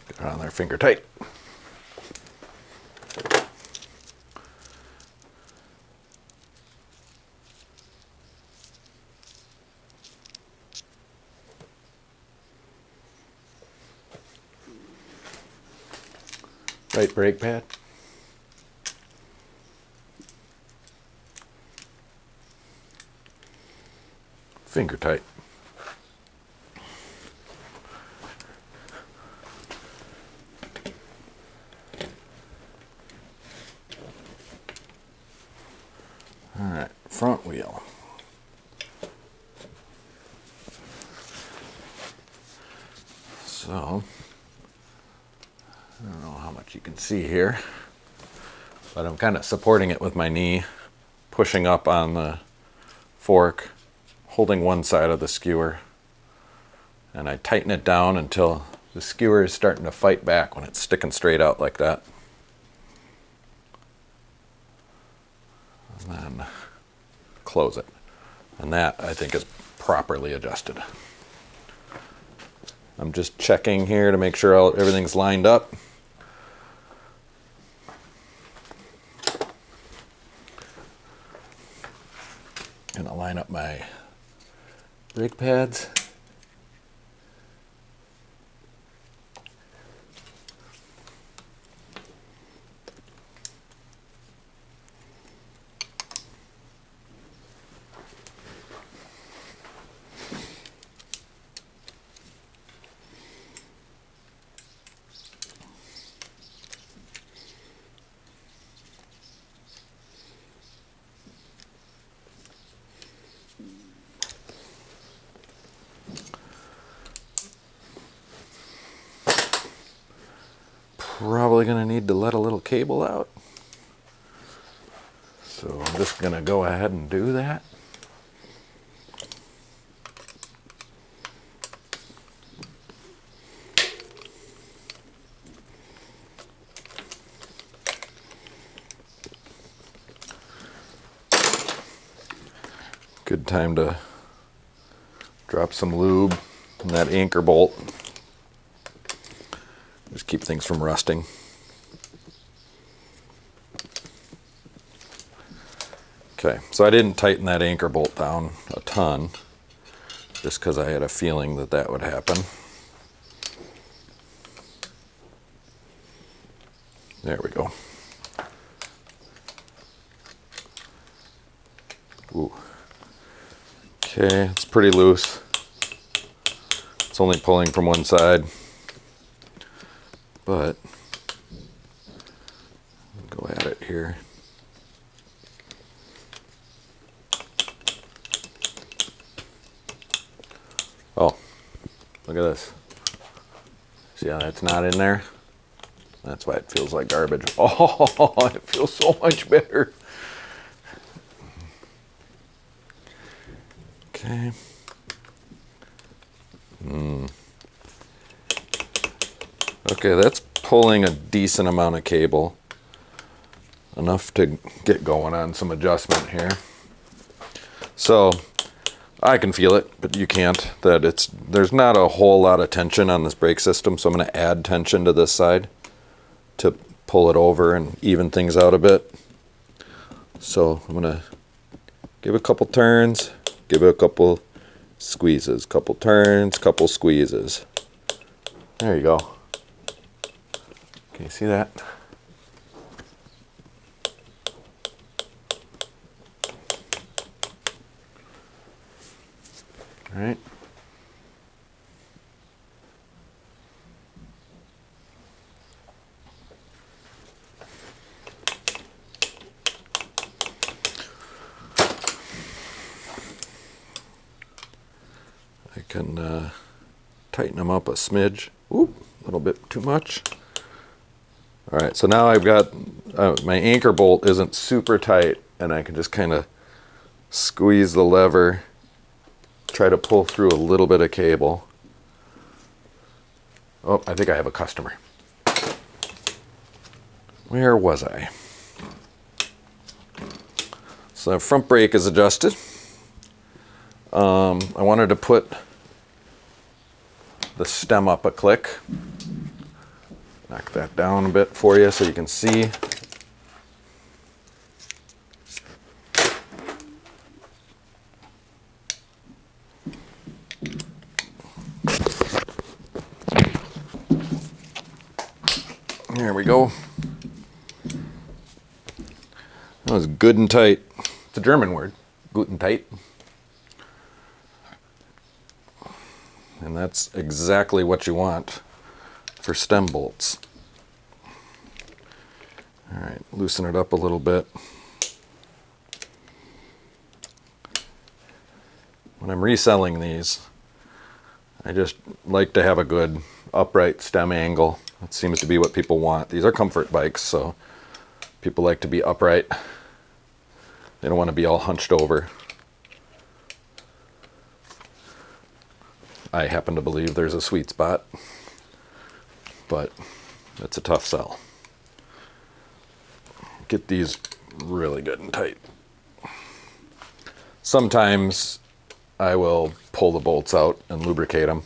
Get it on there finger tight. Right brake pad. Finger tight. All right, front wheel. So, I don't know how much you can see here, but I'm kind of supporting it with my knee, pushing up on the fork, holding one side of the skewer, and I tighten it down until the skewer is starting to fight back when it's sticking straight out like that. And then close it. And that, I think, is properly adjusted. I'm just checking here to make sure everything's lined up. Gonna line up my brake pads. Probably going to need to let a little cable out. So I'm just going to go ahead and do that. Good time to drop some lube in that anchor bolt. Just keep things from rusting. Okay, so I didn't tighten that anchor bolt down a ton, just because I had a feeling that that would happen. There we go. Ooh. Okay, it's pretty loose. It's only pulling from one side. But go at it here. Oh, look at this. See how that's not in there? That's why it feels like garbage. Oh, it feels so much better. Okay. Okay, that's pulling a decent amount of cable. Enough to get going on some adjustment here. So I can feel it, but you can't. There's not a whole lot of tension on this brake system, so I'm going to add tension to this side to pull it over and even things out a bit. So I'm going to give it a couple turns, give it a couple squeezes, couple turns, couple squeezes. There you go. Can you see that? All right. I can tighten them up a smidge. Oop, a little bit too much. All right, so now I've got my anchor bolt isn't super tight, and I can just kind of squeeze the lever, try to pull through a little bit of cable. Oh, I think I have a customer. Where was I? So the front brake is adjusted. I wanted to put the stem up a click. Knock that down a bit for you so you can see. There we go. That was good and tight. It's a German word, gut und tight. And that's exactly what you want for stem bolts. All right, loosen it up a little bit. When I'm reselling these, I just like to have a good upright stem angle. That seems to be what people want. These are comfort bikes, so people like to be upright. They don't want to be all hunched over. I happen to believe there's a sweet spot, but it's a tough sell. Get these really good and tight. Sometimes I will pull the bolts out and lubricate them.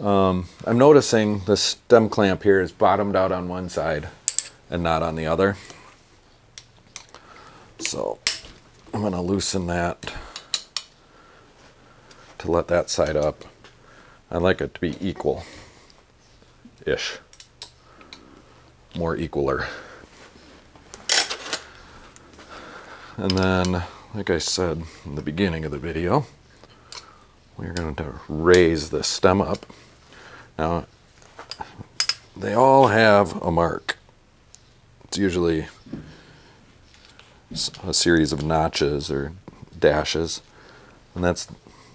I'm noticing the stem clamp here is bottomed out on one side and not on the other. So I'm going to loosen that to let that side up. I like it to be equal-ish. More equaler. And then, like I said in the beginning of the video, we're going to raise the stem up. Now, they all have a mark. It's usually a series of notches or dashes, and that's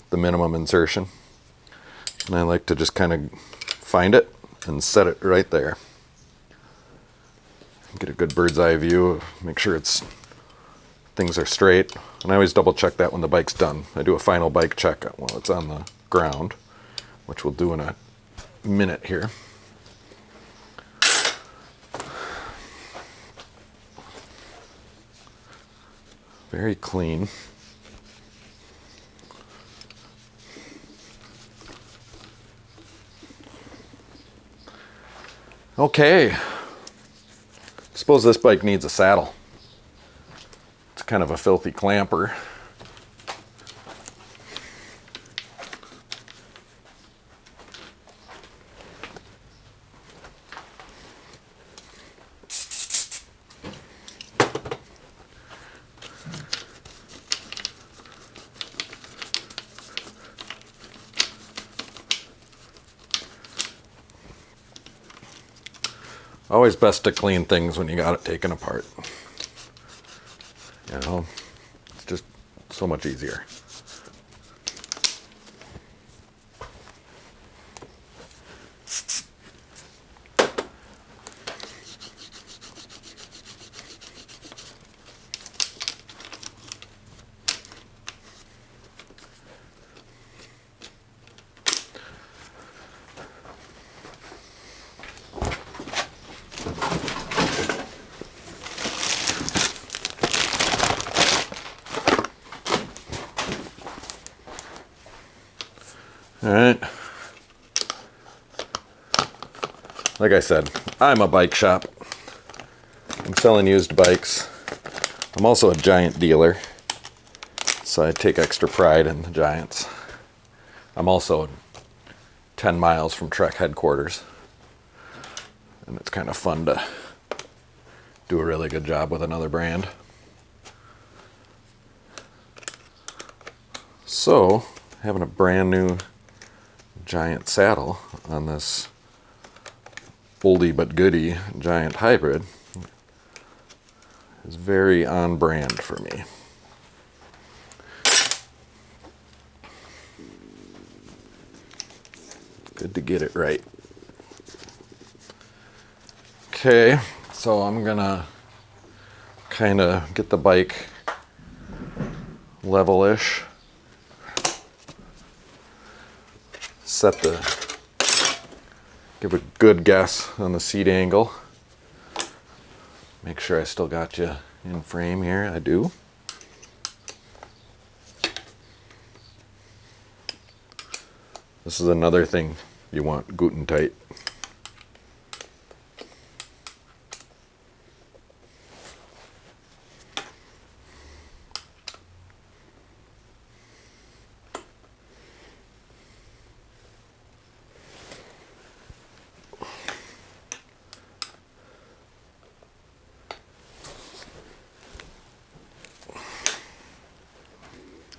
the minimum insertion. And I like to just kind of find it and set it right there. Get a good bird's eye view, make sure things are straight. And I always double check that when the bike's done. I do a final bike check while it's on the ground, which we'll do in a minute here. Very clean. Okay. Suppose this bike needs a saddle. It's kind of a filthy clamper. Always best to clean things when you got it taken apart. You know, it's just so much easier. All right. Like I said, I'm a bike shop. I'm selling used bikes. I'm also a Giant dealer, so I take extra pride in the Giants. I'm also 10 miles from Trek headquarters, and it's kind of fun to do a really good job with another brand. So, having a brand new Giant saddle on this oldie but goodie Giant hybrid is very on brand for me. Good to get it right. Okay, so I'm gonna kind of get the bike level-ish. Give a good guess on the seat angle. Make sure I still got you in frame here. I do. This is another thing you want Guten tight.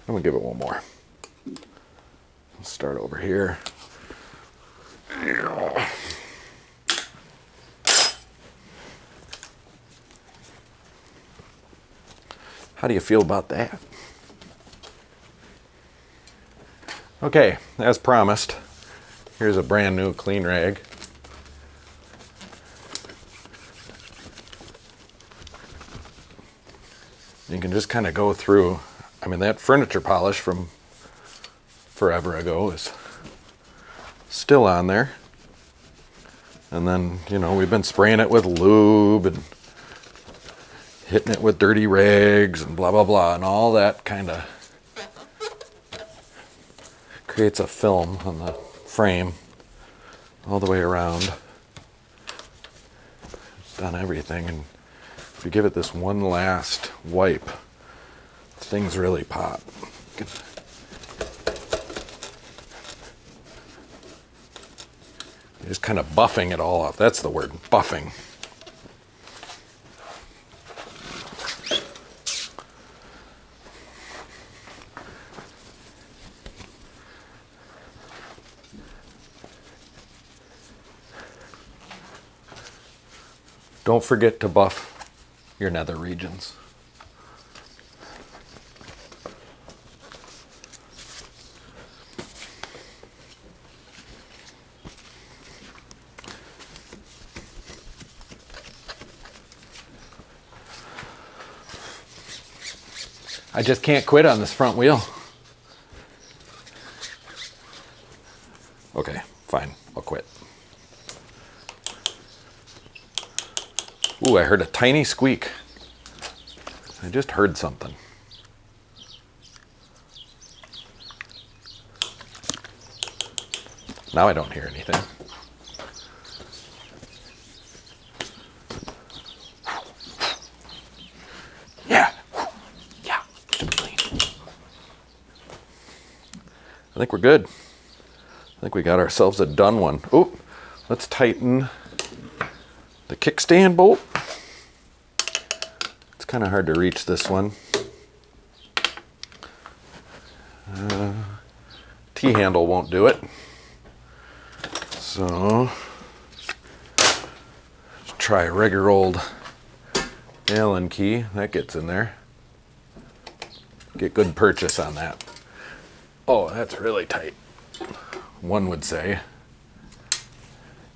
I'm gonna give it one more. Let's start over here. How do you feel about that? Okay, as promised, here's a brand new clean rag. You can just kind of go through. I mean, that furniture polish from forever ago is still on there. And then, you know, we've been spraying it with lube and hitting it with dirty rags and blah, blah, blah. And all that kind of creates a film on the frame all the way around. Done everything. And if you give it this one last wipe, things really pop. You're just kind of buffing it all up. That's the word, buffing. Don't forget to buff your nether regions. I just can't quit on this front wheel. Okay, fine, I'll quit. Ooh, I heard a tiny squeak. I just heard something. Now I don't hear anything. Yeah, yeah, super clean. I think we're good. I think we got ourselves a done one. Ooh, let's tighten the kickstand bolt. It's kind of hard to reach this one. T-handle won't do it. So, let's try a regular old Allen key. That gets in there. Get good purchase on that. Oh, that's really tight. One would say,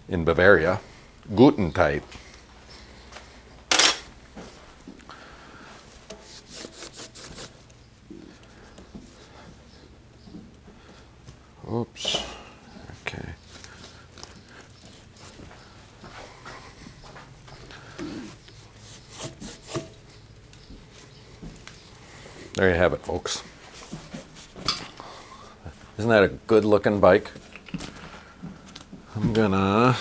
in Bavaria, Guten tight. Oops. Okay. There you have it, folks. Isn't that a good looking bike? I'm gonna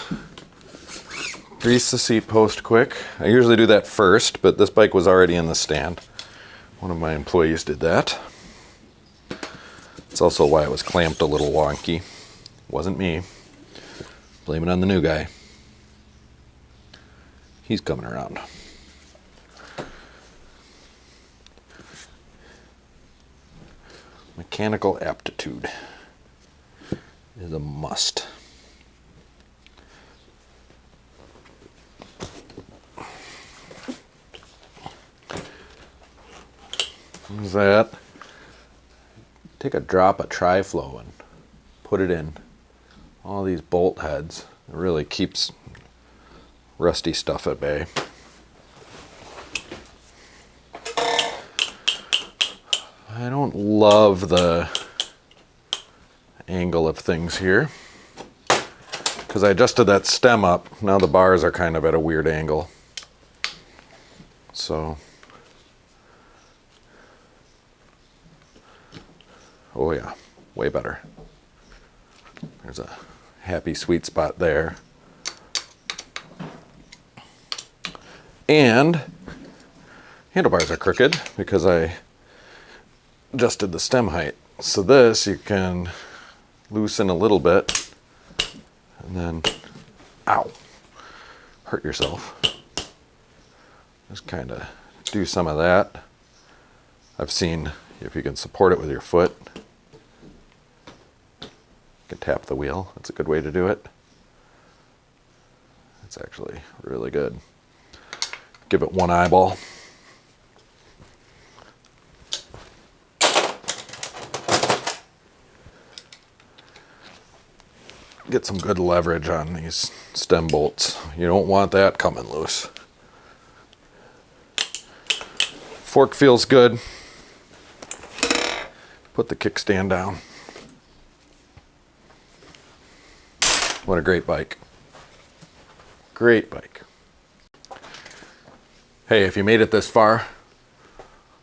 grease the seat post quick. I usually do that first, but this bike was already in the stand. One of my employees did that. It's also why it was clamped a little wonky. Wasn't me. Blame it on the new guy. He's coming around. Mechanical aptitude is a must. What is that? Take a drop of tri-flow and put it in all these bolt heads. It really keeps rusty stuff at bay. I don't love the angle of things here because I adjusted that stem up. Now the bars are kind of at a weird angle. So, oh yeah, way better. There's a happy sweet spot there. And handlebars are crooked because I adjusted the stem height. So this you can loosen a little bit and then, ow, hurt yourself. Just kind of do some of that. I've seen if you can support it with your foot. You can tap the wheel. That's a good way to do it. It's actually really good. Give it one eyeball. Get some good leverage on these stem bolts. You don't want that coming loose. Fork feels good. Put the kickstand down. What a great bike. Great bike. Hey, if you made it this far,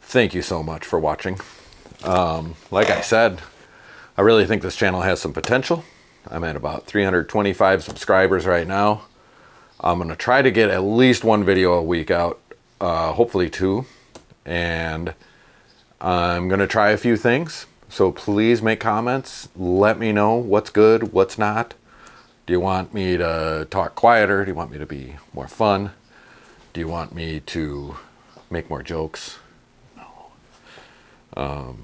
thank you so much for watching. Like I said, I really think this channel has some potential. I'm at about 325 subscribers right now. I'm going to try to get at least one video a week out, hopefully two. And I'm going to try a few things. So please make comments. Let me know what's good, what's not. Do you want me to talk quieter? Do you want me to be more fun? Do you want me to make more jokes? No.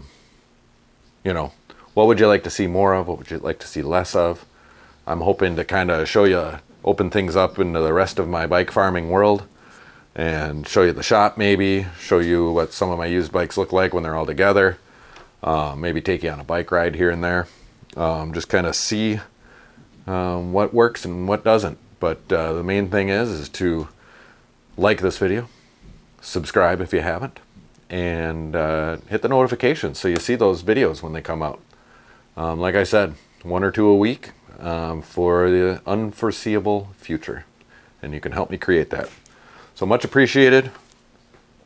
You know, what would you like to see more of? What would you like to see less of? I'm hoping to kind of show you, open things up into the rest of my bike farming world and show you the shop maybe, show you what some of my used bikes look like when they're all together. Maybe take you on a bike ride here and there. Just kind of see what works and what doesn't. But the main thing is to like this video, subscribe if you haven't, and hit the notifications so you see those videos when they come out. Like I said, 1 or 2 a week for the unforeseeable future, and you can help me create that. So much appreciated.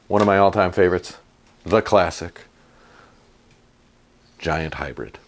One of my all-time favorites, the classic Giant Hybrid.